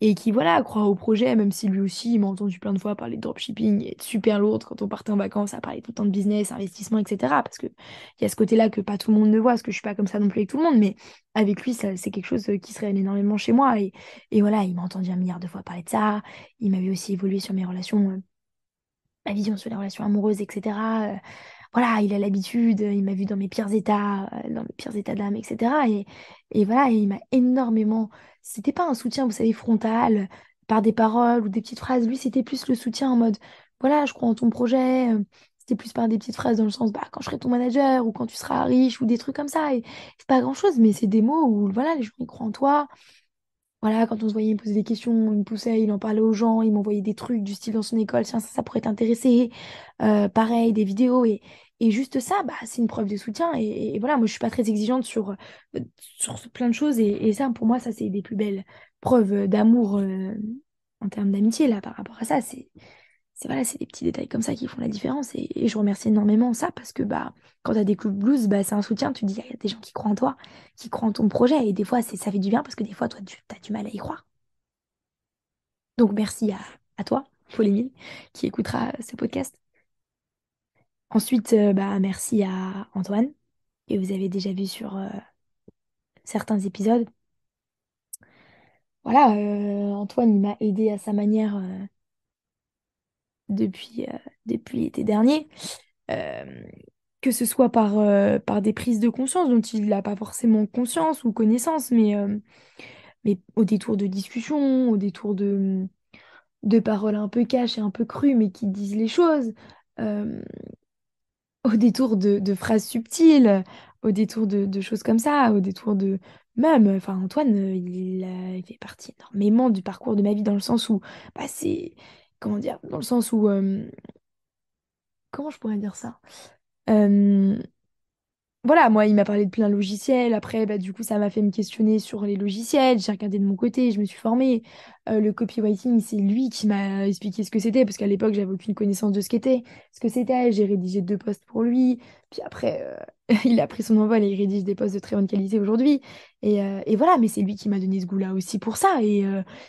et qui, voilà, croit au projet, même si lui aussi, il m'a entendu plein de fois parler de dropshipping et être super lourde quand on partait en vacances à parler tout le temps de business, investissement, etc. Parce qu'il y a ce côté-là que pas tout le monde ne voit, parce que je suis pas comme ça non plus avec tout le monde, mais avec lui, ça, c'est quelque chose qui se révèle énormément chez moi. Et voilà, il m'a entendu un milliard de fois parler de ça. Il m'a vu aussi évoluer sur mes relations, ma vision sur les relations amoureuses, etc. Voilà, il a l'habitude, il m'a vu dans mes pires états d'âme, etc. Et voilà, et il m'a énormément. C'était pas un soutien, vous savez, frontal, par des paroles ou des petites phrases. Lui, c'était plus le soutien en mode, voilà, je crois en ton projet. C'était plus par des petites phrases dans le sens, bah, quand je serai ton manager ou quand tu seras riche ou des trucs comme ça. Et c'est pas grand-chose, mais c'est des mots où, voilà, les gens, ils croient en toi. Voilà, quand on se voyait, il me posait des questions, il me poussait, il en parlait aux gens, il m'envoyait des trucs du style dans son école, tiens, ça pourrait t'intéresser. Pareil, des vidéos. Et juste ça, bah, c'est une preuve de soutien. Et voilà, moi, je suis pas très exigeante sur plein de choses. Et ça, pour moi, ça, c'est des plus belles preuves d'amour en termes d'amitié, là, par rapport à ça. Voilà, c'est des petits détails comme ça qui font la différence. Et je remercie énormément ça parce que bah, quand tu as des coups de blues, bah, c'est un soutien. Tu te dis, il y a des gens qui croient en toi, qui croient en ton projet. Et des fois, ça fait du bien parce que des fois, toi, tu as du mal à y croire. Donc, merci à toi, Paul-Émile, qui écoutera ce podcast. Ensuite, bah, merci à Antoine, que vous avez déjà vu sur certains épisodes. Voilà, Antoine, il m'a aidé à sa manière depuis, depuis l'été dernier. Euh, que ce soit par des prises de conscience dont il n'a pas forcément conscience ou connaissance, mais au détour de discussions, au détour de paroles un peu cash et un peu crues, mais qui disent les choses, euh, au détour de phrases subtiles, au détour de choses comme ça, au détour de... Même, enfin, Antoine, il fait partie énormément du parcours de ma vie dans le sens où, bah, c'est... Comment dire? Dans le sens où... comment je pourrais dire ça? Euh, Voilà, moi, il m'a parlé de plein de logiciels. Après, bah, du coup, ça m'a fait me questionner sur les logiciels. J'ai regardé de mon côté, je me suis formée. Le copywriting, c'est lui qui m'a expliqué ce que c'était, parce qu'à l'époque, j'avais aucune connaissance de ce que c'était. J'ai rédigé 2 posts pour lui. Puis après, il a pris son envol et il rédige des posts de très bonne qualité aujourd'hui. Et voilà, mais c'est lui qui m'a donné ce goût-là aussi pour ça. Et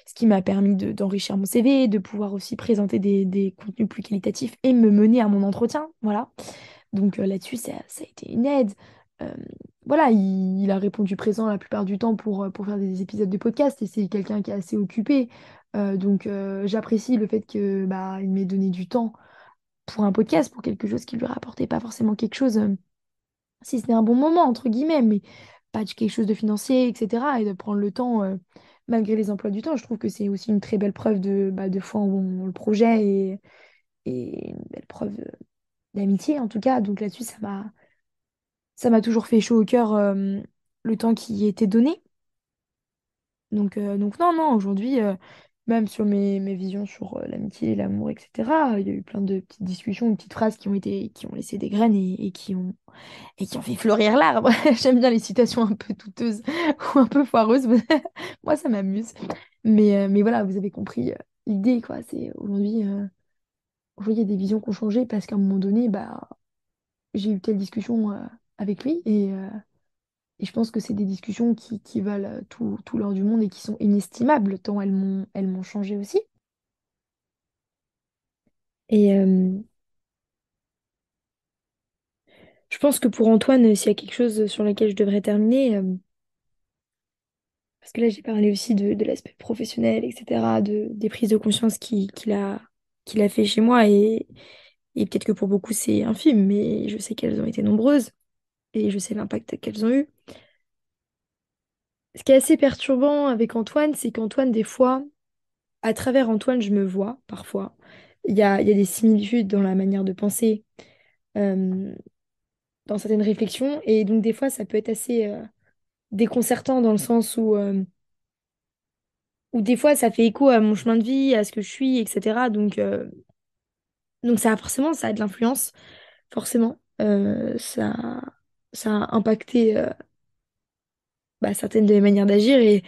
ce qui m'a permis d'enrichir mon CV, de pouvoir aussi présenter des contenus plus qualitatifs et me mener à mon entretien. Voilà. Donc là-dessus, ça a été une aide. Euh, voilà, il a répondu présent la plupart du temps pour faire des épisodes de podcast et c'est quelqu'un qui est assez occupé. Donc j'apprécie le fait que bah, il m'ait donné du temps pour un podcast, pour quelque chose qui lui rapportait pas forcément quelque chose, si ce n'est un bon moment, entre guillemets, mais pas quelque chose de financier, etc. Et de prendre le temps, malgré les emplois du temps, je trouve que c'est aussi une très belle preuve de foi en le projet et une belle preuve d'amitié, en tout cas. Donc là-dessus, ça m'a toujours fait chaud au cœur, le temps qui y était donné. Donc non, non, aujourd'hui, même sur mes visions sur l'amitié, l'amour, etc., il y a eu plein de petites discussions, de petites phrases qui ont laissé des graines et qui ont fait fleurir l'arbre. J'aime bien les citations un peu douteuses ou un peu foireuses, mais moi, ça m'amuse. Mais voilà, vous avez compris l'idée, quoi. C'est aujourd'hui, il y a des visions qui ont changé parce qu'à un moment donné, bah, j'ai eu telle discussion avec lui et je pense que c'est des discussions qui valent tout l'or du monde et qui sont inestimables, tant elles m'ont changé aussi. Et je pense que pour Antoine, s'il y a quelque chose sur lequel je devrais terminer, parce que là j'ai parlé aussi de l'aspect professionnel, etc., des prises de conscience qu'il a fait chez moi, et peut-être que pour beaucoup c'est infime, mais je sais qu'elles ont été nombreuses, et je sais l'impact qu'elles ont eu. Ce qui est assez perturbant avec Antoine, c'est qu'Antoine, des fois, à travers Antoine, je me vois parfois. Il y a des similitudes dans la manière de penser, euh, dans certaines réflexions. Et donc, des fois, ça peut être assez déconcertant dans le sens où des fois, ça fait écho à mon chemin de vie, à ce que je suis, etc. Donc ça a de l'influence, forcément. Ça a impacté certaines de mes manières d'agir. Et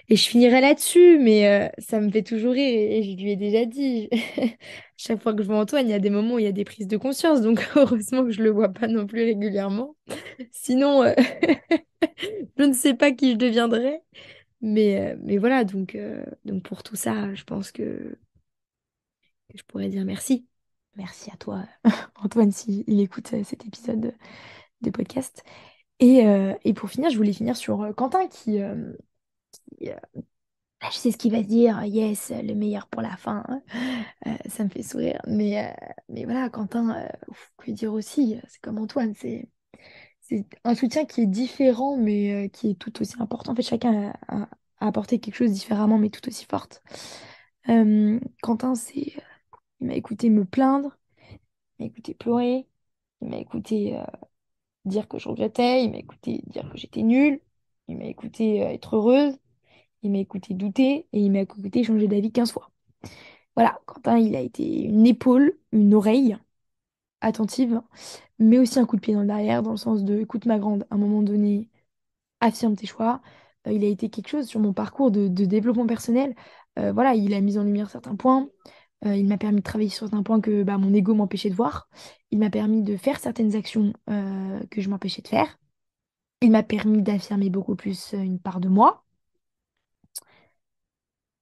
je finirai là-dessus, mais ça me fait toujours rire et je lui ai déjà dit. Chaque fois que je vois Antoine, il y a des moments où il y a des prises de conscience, donc heureusement que je le vois pas non plus régulièrement. Sinon, je ne sais pas qui je deviendrais. Mais voilà, donc pour tout ça, je pense que je pourrais dire merci. Merci à toi, Antoine, s'il écoute cet épisode de podcast. Et pour finir, je voulais finir sur Quentin qui, je sais ce qu'il va se dire, yes, le meilleur pour la fin, hein. Ça me fait sourire. Mais voilà, Quentin, que dire aussi, c'est comme Antoine, c'est un soutien qui est différent, mais qui est tout aussi important. En fait, chacun a apporté quelque chose différemment, mais tout aussi forte. Quentin, il m'a écouté me plaindre, il m'a écouté pleurer, il m'a écouté dire que je regrettais, il m'a écouté dire que j'étais nulle, il m'a écouté être heureuse, il m'a écouté douter et il m'a écouté changer d'avis 15 fois. Voilà, Quentin, il a été une épaule, une oreille attentive, mais aussi un coup de pied dans le derrière, dans le sens de, écoute ma grande, à un moment donné, affirme tes choix. Il a été quelque chose sur mon parcours de développement personnel. Voilà, il a mis en lumière certains points. Il m'a permis de travailler sur certains points que mon ego m'empêchait de voir. Il m'a permis de faire certaines actions que je m'empêchais de faire. Il m'a permis d'affirmer beaucoup plus une part de moi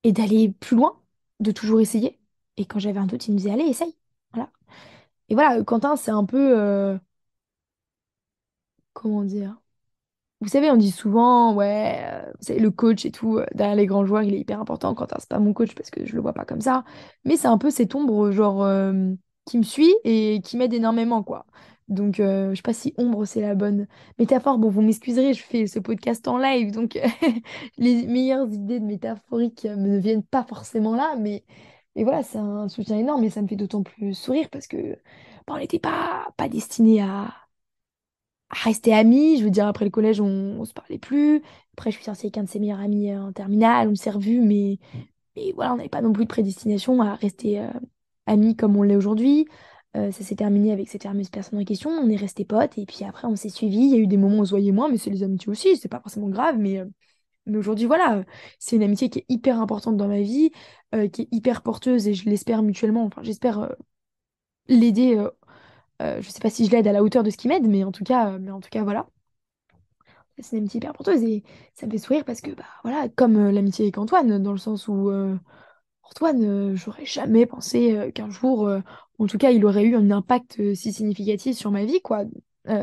et d'aller plus loin, de toujours essayer. Et quand j'avais un doute, il me disait, allez, essaye. Voilà. Et voilà, Quentin, c'est un peu, comment dire? Vous savez, on dit souvent, ouais, vous savez, le coach et tout, derrière les grands joueurs, il est hyper important. Quentin, c'est pas mon coach parce que je le vois pas comme ça. Mais c'est un peu cette ombre, genre, qui me suit et qui m'aide énormément, quoi. Donc, je sais pas si ombre, c'est la bonne métaphore. Bon, vous m'excuserez, je fais ce podcast en live, donc les meilleures idées de métaphoriques ne viennent pas forcément là. Mais voilà, c'est un soutien énorme et ça me fait d'autant plus sourire parce que on n'était pas destiné à rester amis. Je veux dire, après le collège, on se parlait plus. Après, je suis sortie avec un de ses meilleurs amis en terminale. On s'est revus, mais voilà, on n'avait pas non plus de prédestination à rester amis comme on l'est aujourd'hui. Ça s'est terminé avec cette fameuse personne en question. On est restés potes et puis après, on s'est suivis. Il y a eu des moments où on se voyait moins, mais c'est les amitiés aussi. C'est pas forcément grave, mais aujourd'hui, voilà, c'est une amitié qui est hyper importante dans ma vie, qui est hyper porteuse et je l'espère mutuellement. Enfin, j'espère l'aider. Je sais pas si je l'aide à la hauteur de ce qu'il m'aide, mais en tout cas, voilà. C'est une amitié hyper porteuse et ça me fait sourire parce que, voilà, comme l'amitié avec Antoine, dans le sens où Antoine, j'aurais jamais pensé qu'un jour, en tout cas, il aurait eu un impact si significatif sur ma vie, quoi,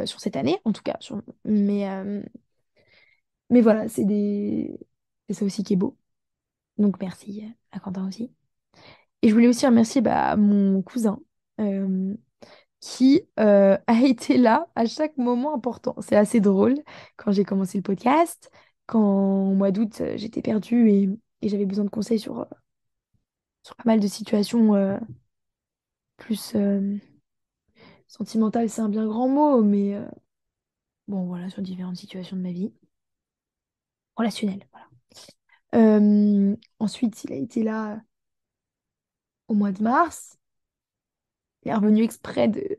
sur cette année, en tout cas. Mais voilà, c'est ça aussi qui est beau. Donc merci à Quentin aussi. Et je voulais aussi remercier mon cousin. euh, qui a été là à chaque moment important. C'est assez drôle quand j'ai commencé le podcast, quand au mois d'août, j'étais perdue et j'avais besoin de conseils sur pas mal de situations plus sentimentales, c'est un bien grand mot, mais bon, voilà, sur différentes situations de ma vie, relationnelles, voilà. Ensuite, il a été là au mois de mars. Il est revenu exprès de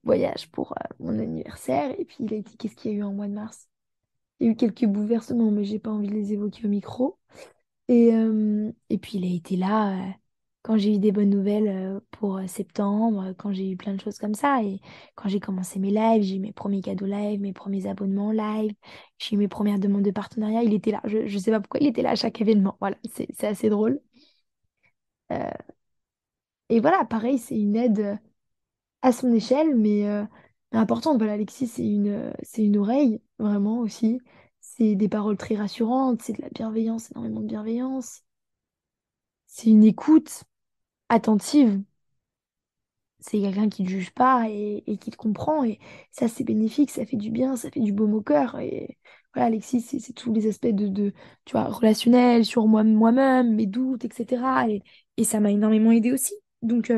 voyage pour mon anniversaire. Et puis, il a été, qu'est-ce qu'il y a eu en mois de mars? Il y a eu quelques bouleversements, mais j'ai pas envie de les évoquer au micro. Et puis, il a été là quand j'ai eu des bonnes nouvelles pour septembre, quand j'ai eu plein de choses comme ça. Et quand j'ai commencé mes lives, j'ai eu mes premiers cadeaux live, mes premiers abonnements live, j'ai eu mes premières demandes de partenariat. Il était là. Je sais pas pourquoi il était là à chaque événement. Voilà, c'est assez drôle. Euh, et voilà, pareil, c'est une aide à son échelle, mais importante. Voilà, Alexis, c'est une oreille, vraiment aussi. C'est des paroles très rassurantes, c'est de la bienveillance, énormément de bienveillance. C'est une écoute attentive. C'est quelqu'un qui ne juge pas et qui te comprend. Et ça, c'est bénéfique, ça fait du bien, ça fait du baume au cœur. Et voilà, Alexis, c'est tous les aspects tu vois, relationnels, sur moi-même, mes doutes, etc. Et ça m'a énormément aidé aussi. Donc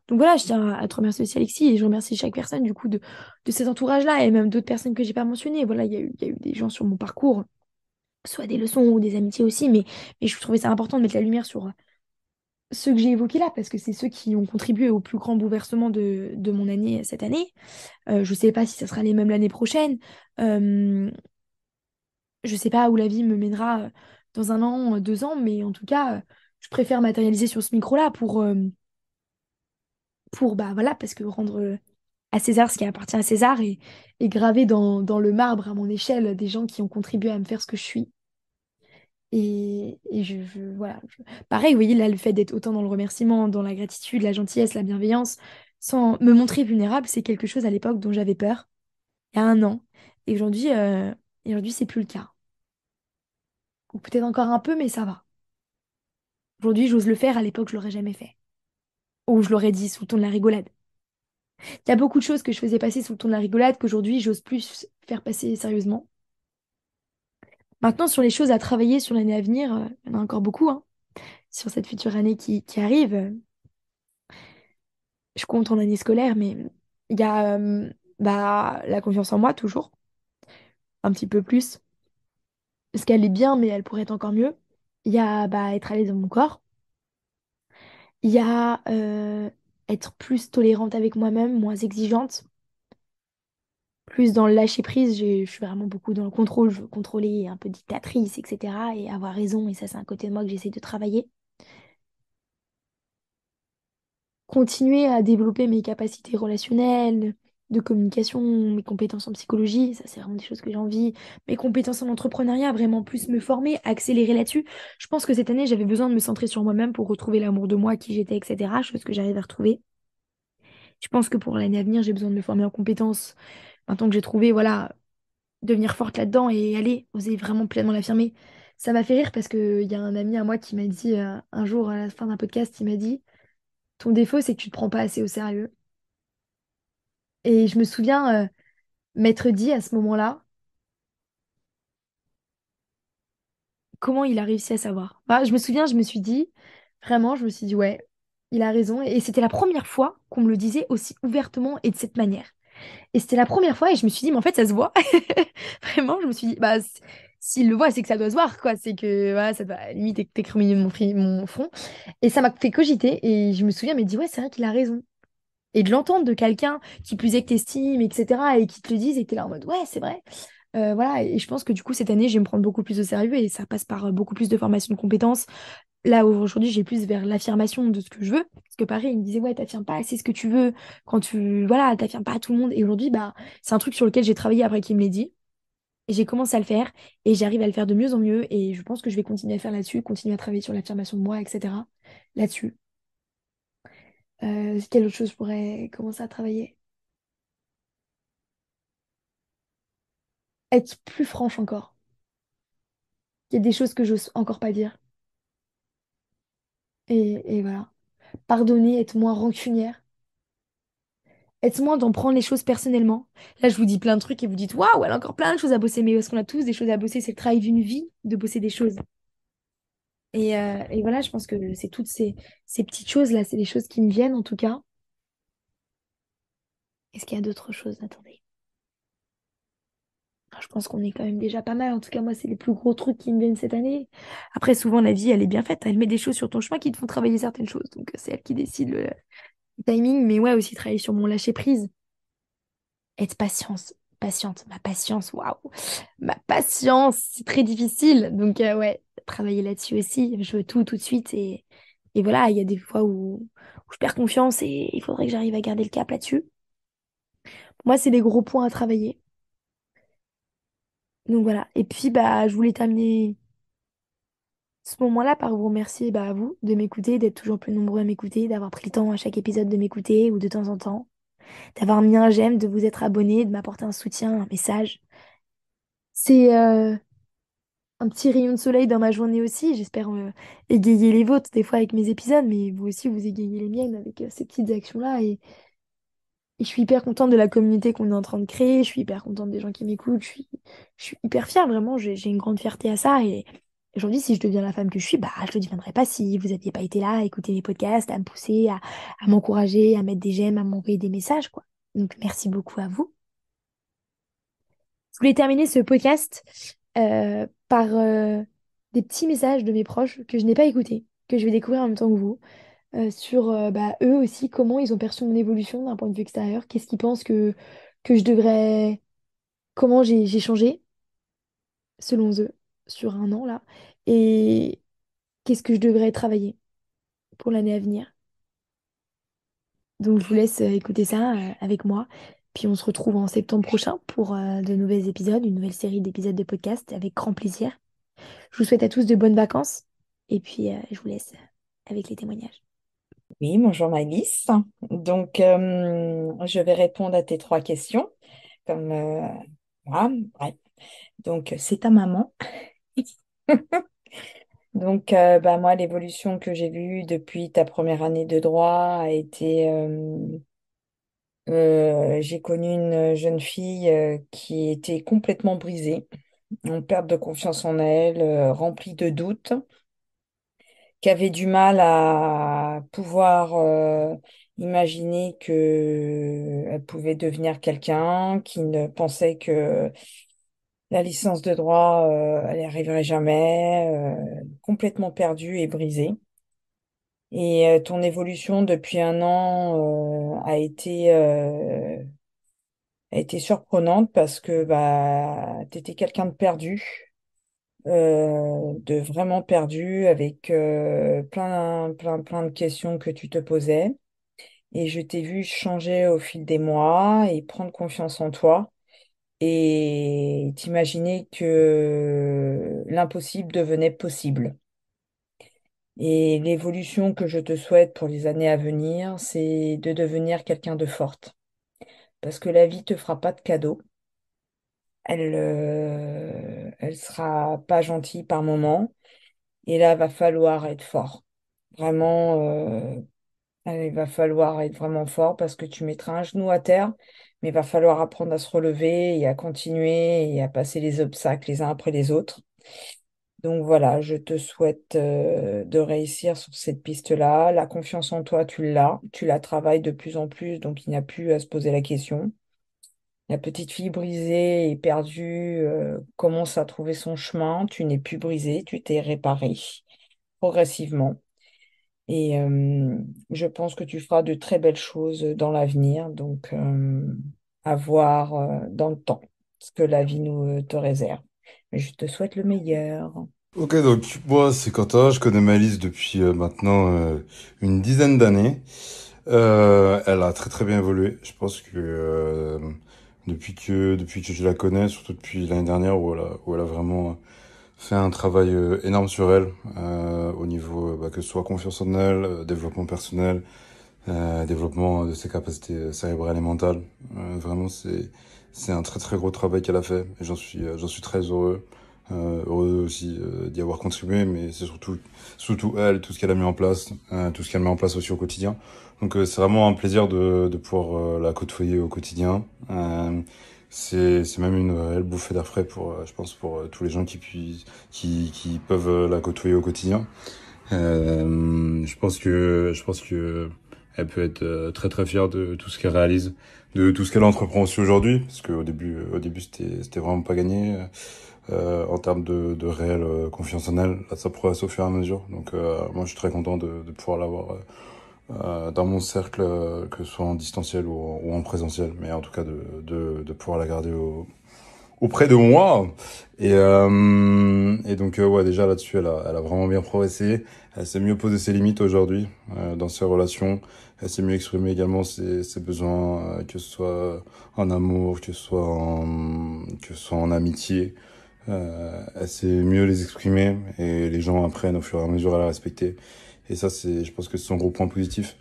voilà, je tiens à te remercier aussi, Alexis, et je remercie chaque personne, du coup, de cet entourage-là, et même d'autres personnes que j'ai pas mentionnées. Voilà, il y a eu des gens sur mon parcours, soit des leçons ou des amitiés aussi, mais je trouvais ça important de mettre la lumière sur ceux que j'ai évoqués là, parce que c'est ceux qui ont contribué au plus grand bouleversement de mon année cette année. Je sais pas si ça sera les mêmes l'année prochaine. Euh, je sais pas où la vie me mènera dans un an, 2 ans, mais en tout cas, je préfère matérialiser sur ce micro-là pour bah voilà, parce que rendre à César ce qui appartient à César et graver dans le marbre à mon échelle des gens qui ont contribué à me faire ce que je suis. Voilà. Pareil, vous voyez, là, le fait d'être autant dans le remerciement, dans la gratitude, la gentillesse, la bienveillance, sans me montrer vulnérable, c'est quelque chose à l'époque dont j'avais peur, il y a un an. Et aujourd'hui, c'est plus le cas. Ou peut-être encore un peu, mais ça va. Aujourd'hui, j'ose le faire, à l'époque, je l'aurais jamais fait. Ou je l'aurais dit sous le ton de la rigolade. Il y a beaucoup de choses que je faisais passer sous le ton de la rigolade qu'aujourd'hui, j'ose plus faire passer sérieusement. Maintenant, sur les choses à travailler sur l'année à venir, il y en a encore beaucoup, hein. Sur cette future année qui arrive. Je compte en année scolaire, mais il y a bah, la confiance en moi, toujours, un petit peu plus. Parce qu'elle est bien, mais elle pourrait être encore mieux. Il y a bah, être à l'aise dans mon corps. Il y a être plus tolérante avec moi-même, moins exigeante. Plus dans le lâcher prise, je suis vraiment beaucoup dans le contrôle. Je veux contrôler, un peu dictatrice, etc. Et avoir raison. Et ça, c'est un côté de moi que j'essaie de travailler. Continuer à développer mes capacités relationnelles, de communication, mes compétences en psychologie, ça c'est vraiment des choses que j'ai envie, mes compétences en entrepreneuriat, vraiment plus me former, accélérer là-dessus. Je pense que cette année, j'avais besoin de me centrer sur moi-même pour retrouver l'amour de moi, qui j'étais, etc., chose que j'arrive à retrouver. Je pense que pour l'année à venir, j'ai besoin de me former en compétences. Maintenant que j'ai trouvé, voilà, devenir forte là-dedans et aller, oser vraiment pleinement l'affirmer. Ça m'a fait rire parce qu'il y a un ami à moi qui m'a dit un jour à la fin d'un podcast, il m'a dit, ton défaut, c'est que tu te prends pas assez au sérieux. Et je me souviens m'être dit à ce moment-là, comment il a réussi à savoir. Bah, je me souviens, je me suis dit, vraiment, je me suis dit, ouais, il a raison. Et c'était la première fois qu'on me le disait aussi ouvertement et de cette manière. Et c'était la première fois et je me suis dit, mais en fait, ça se voit. Vraiment, je me suis dit, bah, s'il le voit, c'est que ça doit se voir, quoi. C'est que, voilà, ça doit limite écrire au milieu de mon front. Et ça m'a fait cogiter et je me souviens, mais dit, ouais, c'est vrai qu'il a raison. Et de l'entendre de quelqu'un qui plus est que t'estime, etc., et qui te le dise, et que t'es là en mode, ouais, c'est vrai. Voilà, et je pense que du coup, cette année, je vais me prendre beaucoup plus au sérieux et ça passe par beaucoup plus de formation de compétences. Là, aujourd'hui, j'ai plus vers l'affirmation de ce que je veux. Parce que pareil, il me disait, ouais, t'affirmes pas assez ce que tu veux quand tu. Voilà, t'affirmes pas à tout le monde. Et aujourd'hui, bah, c'est un truc sur lequel j'ai travaillé après qu'il me l'ait dit. Et j'ai commencé à le faire et j'arrive à le faire de mieux en mieux. Et je pense que je vais continuer à faire là-dessus, continuer à travailler sur l'affirmation de moi, etc. Là-dessus. Quelle autre chose je pourrais commencer à travailler? Être plus franche encore. Il y a des choses que j'ose encore pas dire. Et voilà. Pardonner, être moins rancunière. être moins d'en prendre les choses personnellement. Là, je vous dis plein de trucs et vous dites, waouh, elle a encore plein de choses à bosser, mais parce qu'on a tous des choses à bosser, c'est le travail d'une vie de bosser des choses. Et voilà, je pense que c'est toutes ces petites choses-là, c'est les choses qui me viennent en tout cas. Est-ce qu'il y a d'autres choses? Attendez. Je pense qu'on est quand même déjà pas mal. En tout cas, moi, c'est les plus gros trucs qui me viennent cette année. Après, souvent, la vie, elle est bien faite. Elle met des choses sur ton chemin qui te font travailler certaines choses. Donc, c'est elle qui décide le timing. Mais ouais, aussi travailler sur mon lâcher-prise. Être patiente. Ma patience, waouh. Ma patience, c'est très difficile. Donc, ouais, travailler là-dessus aussi. Je veux tout de suite. Et voilà, il y a des fois où je perds confiance et il faudrait que j'arrive à garder le cap là-dessus. Moi, c'est des gros points à travailler. Donc, voilà. Et puis, bah, je voulais terminer ce moment-là par vous remercier à vous de m'écouter, d'être toujours plus nombreux à m'écouter, d'avoir pris le temps à chaque épisode de m'écouter ou de temps en temps, d'avoir mis un j'aime, de vous être abonné, de m'apporter un soutien, un message. C'est un petit rayon de soleil dans ma journée aussi. J'espère égayer les vôtres des fois avec mes épisodes, mais vous aussi vous égayez les miennes avec ces petites actions-là. Et je suis hyper contente de la communauté qu'on est en train de créer. Je suis hyper contente des gens qui m'écoutent. Je suis hyper fière, vraiment. J'ai une grande fierté à ça. Et aujourd'hui, si je deviens la femme que je suis, bah, je ne le deviendrais pas si vous n'aviez pas été là à écouter les podcasts, à me pousser, à m'encourager, à mettre des j'aime, à m'envoyer des messages, quoi. Donc, merci beaucoup à vous. Je voulais terminer ce podcast par des petits messages de mes proches que je n'ai pas écoutés, que je vais découvrir en même temps que vous, sur eux aussi, comment ils ont perçu mon évolution d'un point de vue extérieur, qu'est-ce qu'ils pensent que je devrais, comment j'ai changé selon eux sur un an là, et qu'est-ce que je devrais travailler pour l'année à venir. Donc je vous laisse écouter ça avec moi. Puis on se retrouve en septembre prochain pour de nouveaux épisodes, une nouvelle série d'épisodes de podcast avec grand plaisir. Je vous souhaite à tous de bonnes vacances et puis je vous laisse avec les témoignages. Oui, bonjour Maëlys. Donc, je vais répondre à tes trois questions. Comme, voilà, ouais. Donc, c'est ta maman. Donc, moi, l'évolution que j'ai vue depuis ta première année de droit a été, j'ai connu une jeune fille qui était complètement brisée, en perte de confiance en elle, remplie de doutes, qui avait du mal à pouvoir imaginer que elle pouvait devenir quelqu'un, qui ne pensait que la licence de droit, elle n'y arriverait jamais, complètement perdue et brisée. Et ton évolution depuis un an a été surprenante parce que bah, tu étais quelqu'un de perdu, de vraiment perdu, avec plein de questions que tu te posais. Et je t'ai vu changer au fil des mois et prendre confiance en toi et t'imaginer que l'impossible devenait possible. Et l'évolution que je te souhaite pour les années à venir, c'est de devenir quelqu'un de forte. Parce que la vie te fera pas de cadeaux. Elle sera pas gentille par moment. Et là, va falloir être fort. Vraiment, il va falloir être vraiment fort parce que tu mettras un genou à terre, mais il va falloir apprendre à se relever et à continuer et à passer les obstacles les uns après les autres. Donc voilà, je te souhaite de réussir sur cette piste-là. La confiance en toi, tu la travailles de plus en plus, donc il n'y a plus à se poser la question. La petite fille brisée et perdue commence à trouver son chemin. Tu n'es plus brisée, tu t'es réparée progressivement. Et je pense que tu feras de très belles choses dans l'avenir, donc à voir dans le temps ce que la vie te réserve. Mais je te souhaite le meilleur. Ok, donc moi c'est Quentin, je connais Malice depuis maintenant une dizaine d'années. Elle a très très bien évolué. Je pense que depuis que je la connais, surtout depuis l'année dernière où elle a vraiment fait un travail énorme sur elle au niveau que ce soit confiance en elle, développement personnel, développement de ses capacités cérébrales et mentales. Vraiment c'est un très très gros travail qu'elle a fait et j'en suis très heureux. Heureux aussi d'y avoir contribué, mais c'est surtout elle, tout ce qu'elle a mis en place, tout ce qu'elle met en place aussi au quotidien. Donc c'est vraiment un plaisir de pouvoir la côtoyer au quotidien. C'est même une réelle bouffée d'air frais pour, je pense, pour tous les gens qui peuvent la côtoyer au quotidien. Je pense que elle peut être très très fière de tout ce qu'elle réalise, de tout ce qu'elle entreprend aussi aujourd'hui, parce qu'au début c'était vraiment pas gagné en termes de réelle confiance en elle. Là, ça progresse au fur et à mesure. Donc moi, je suis très content de pouvoir l'avoir dans mon cercle, que ce soit en distanciel ou en présentiel, mais en tout cas de pouvoir la garder auprès de moi. Et donc, ouais, déjà là-dessus, elle a vraiment bien progressé. Elle s'est mieux posé ses limites aujourd'hui dans ses relations. Elle s'est mieux exprimé également ses besoins, que ce soit en amour, que ce soit en amitié. Elle sait mieux les exprimer et les gens apprennent au fur et à mesure à la respecter. Et ça, je pense que c'est son gros point positif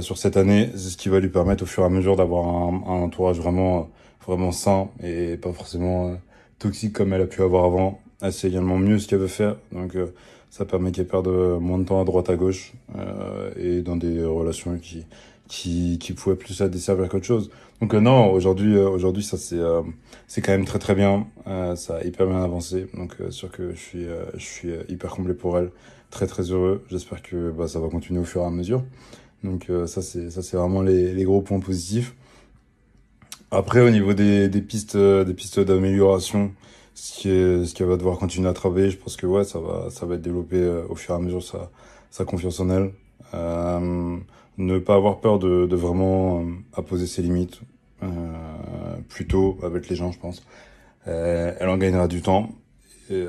sur cette année. C'est ce qui va lui permettre au fur et à mesure d'avoir un entourage vraiment sain et pas forcément toxique comme elle a pu avoir avant. Elle sait également mieux ce qu'elle veut faire. Donc ça permet qu'elle perde moins de temps à droite à gauche et dans des relations qui pouvaient plus la desservir qu'autre chose. Donc non, aujourd'hui ça c'est quand même très très bien. Ça a hyper bien avancé. Donc sûr que je suis hyper comblé pour elle. Très très heureux. J'espère que bah, ça va continuer au fur et à mesure. Donc ça c'est vraiment les gros points positifs. Après au niveau des pistes d'amélioration, ce qu'elle va devoir continuer à travailler, je pense que ouais ça va être développé au fur et à mesure sa confiance en elle. Euh, Ne pas avoir peur de vraiment apposer ses limites euh, plutôt avec les gens, je pense. Elle en gagnera du temps et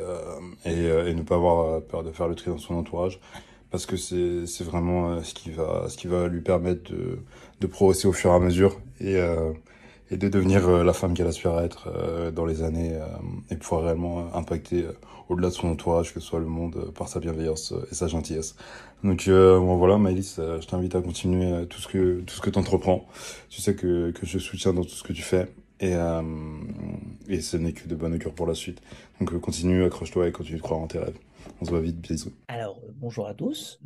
ne pas avoir peur de faire le tri dans son entourage parce que c'est vraiment ce qui va lui permettre de progresser au fur et à mesure et de devenir la femme qu'elle aspire à être dans les années et pouvoir réellement impacter au-delà de son entourage, que ce soit le monde, par sa bienveillance et sa gentillesse. Donc bon, voilà, Maëlys, je t'invite à continuer tout ce que tu entreprends. Tu sais que je soutiens dans tout ce que tu fais et ce n'est que de bon augure pour la suite. Donc continue, accroche-toi et continue de croire en tes rêves. On se voit vite, bisous. Alors, bonjour à tous.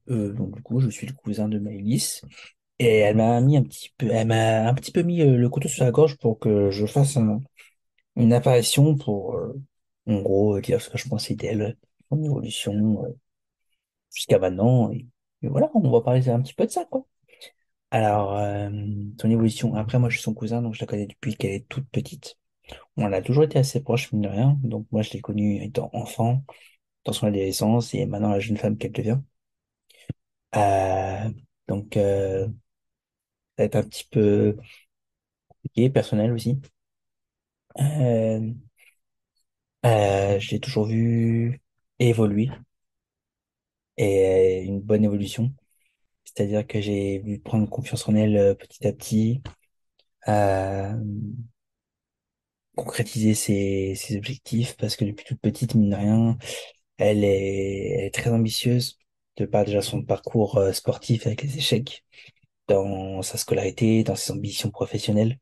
Donc, du coup, je suis le cousin de Maëlys. Et elle m'a un petit peu mis le couteau sur la gorge pour que je fasse une apparition pour, en gros, dire ce que je pensais d'elle, son évolution jusqu'à maintenant. Et voilà, on va parler un petit peu de ça, quoi. Alors, son évolution. Après, moi, je suis son cousin, donc je la connais depuis qu'elle est toute petite. On a toujours été assez proches, mine de rien. Donc, moi, je l'ai connue étant enfant, dans son adolescence, et maintenant la jeune femme qu'elle devient. Euh, donc, ça va être un petit peu compliqué, personnel aussi. Euh, je l'ai toujours vu évoluer et une bonne évolution. C'est-à-dire que j'ai vu prendre confiance en elle petit à petit, euh, concrétiser ses objectifs parce que depuis toute petite, mine de rien, elle est très ambitieuse de par déjà son parcours sportif avec les échecs, dans sa scolarité, dans ses ambitions professionnelles.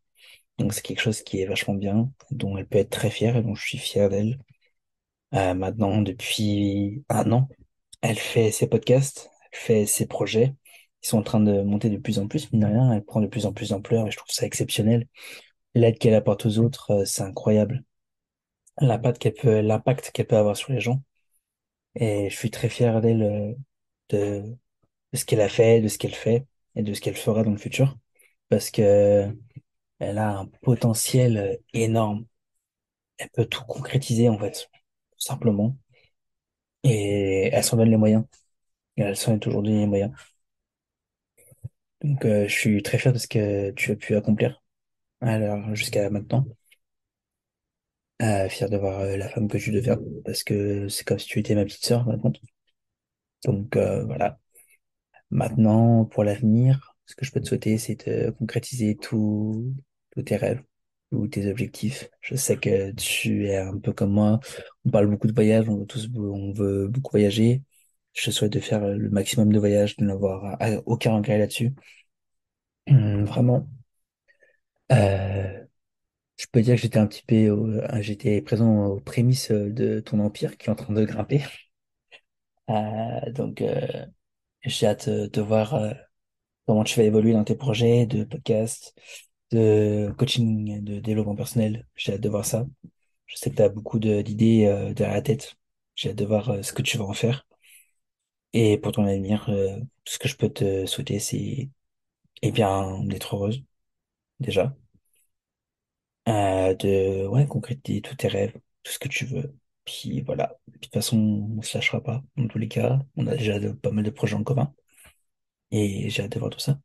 Donc c'est quelque chose qui est vachement bien, dont elle peut être très fière et dont je suis fier d'elle. Maintenant, depuis un an, elle fait ses podcasts, elle fait ses projets. Ils sont en train de monter de plus en plus, mine de rien, elle prend de plus en plus d'ampleur et je trouve ça exceptionnel. L'aide qu'elle apporte aux autres, c'est incroyable. L'impact qu'elle peut avoir sur les gens. Et je suis très fier d'elle, de ce qu'elle a fait, de ce qu'elle fait et de ce qu'elle fera dans le futur. Parce que elle a un potentiel énorme. Elle peut tout concrétiser, en fait, tout simplement. Et elle s'en donne les moyens. Et elle s'en est toujours donné les moyens. Donc, je suis très fier de ce que tu as pu accomplir alors jusqu'à maintenant. Fier de voir la femme que tu deviens parce que c'est comme si tu étais ma petite sœur maintenant. Donc, voilà. Maintenant, pour l'avenir, ce que je peux te souhaiter, c'est de concrétiser tous tes rêves, tous tes objectifs. Je sais que tu es un peu comme moi. On parle beaucoup de voyages, on veut beaucoup voyager. Je te souhaite de faire le maximum de voyages, de n'avoir aucun regret là-dessus. Vraiment. Euh, Je peux dire que j'étais un petit peu, j'étais présent aux prémices de ton empire qui est en train de grimper. Donc, j'ai hâte de voir comment tu vas évoluer dans tes projets de podcast, de coaching, de développement personnel. J'ai hâte de voir ça. Je sais que tu as beaucoup d'idées derrière la tête. J'ai hâte de voir ce que tu vas en faire. Et pour ton avenir, tout ce que je peux te souhaiter, c'est eh bien d'être heureuse déjà, de ouais concrétiser tous tes rêves, tout ce que tu veux. Puis voilà. Puis, de toute façon, on se lâchera pas. Dans tous les cas, on a déjà pas mal de projets en commun. Et j'ai hâte de voir tout ça,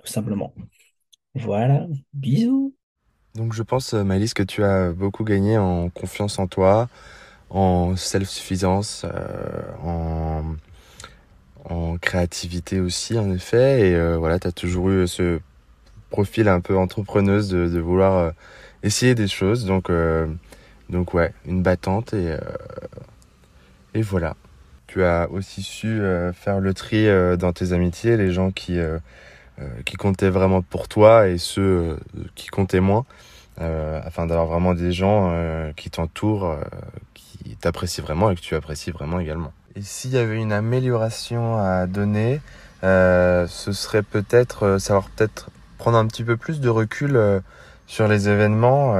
tout simplement. Voilà. Bisous. Donc je pense, Maëlys, que tu as beaucoup gagné en confiance en toi, en self-suffisance, en créativité aussi, en effet. Et voilà, tu as toujours eu ce profil un peu entrepreneuse de vouloir essayer des choses. Donc ouais, une battante et voilà. Tu as aussi su faire le tri dans tes amitiés, les gens qui comptaient vraiment pour toi et ceux qui comptaient moins, afin d'avoir vraiment des gens qui t'entourent, qui t'apprécient vraiment et que tu apprécies vraiment également. Et s'il y avait une amélioration à donner, ce serait peut-être savoir peut-être prendre un petit peu plus de recul sur les événements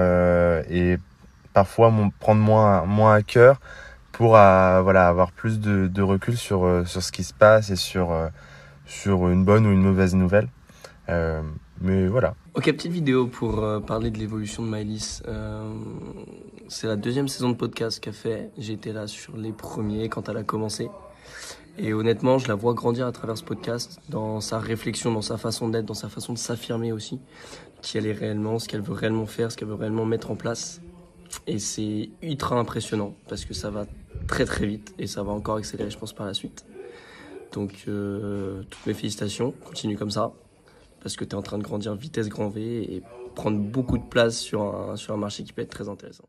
et parfois prendre moins à cœur pour voilà, avoir plus de recul sur ce qui se passe et sur une bonne ou une mauvaise nouvelle. Mais voilà. Ok, petite vidéo pour parler de l'évolution de Maëlys. C'est la deuxième saison de podcast qu'elle fait. J'ai été là sur les premiers quand elle a commencé. Et honnêtement, je la vois grandir à travers ce podcast, dans sa réflexion, dans sa façon d'être, dans sa façon de s'affirmer aussi, qui elle est réellement, ce qu'elle veut réellement faire, ce qu'elle veut réellement mettre en place. Et c'est ultra impressionnant parce que ça va très très vite et ça va encore accélérer, je pense, par la suite. Donc, toutes mes félicitations, continue comme ça parce que tu es en train de grandir vitesse grand V et prendre beaucoup de place sur un marché qui peut être très intéressant.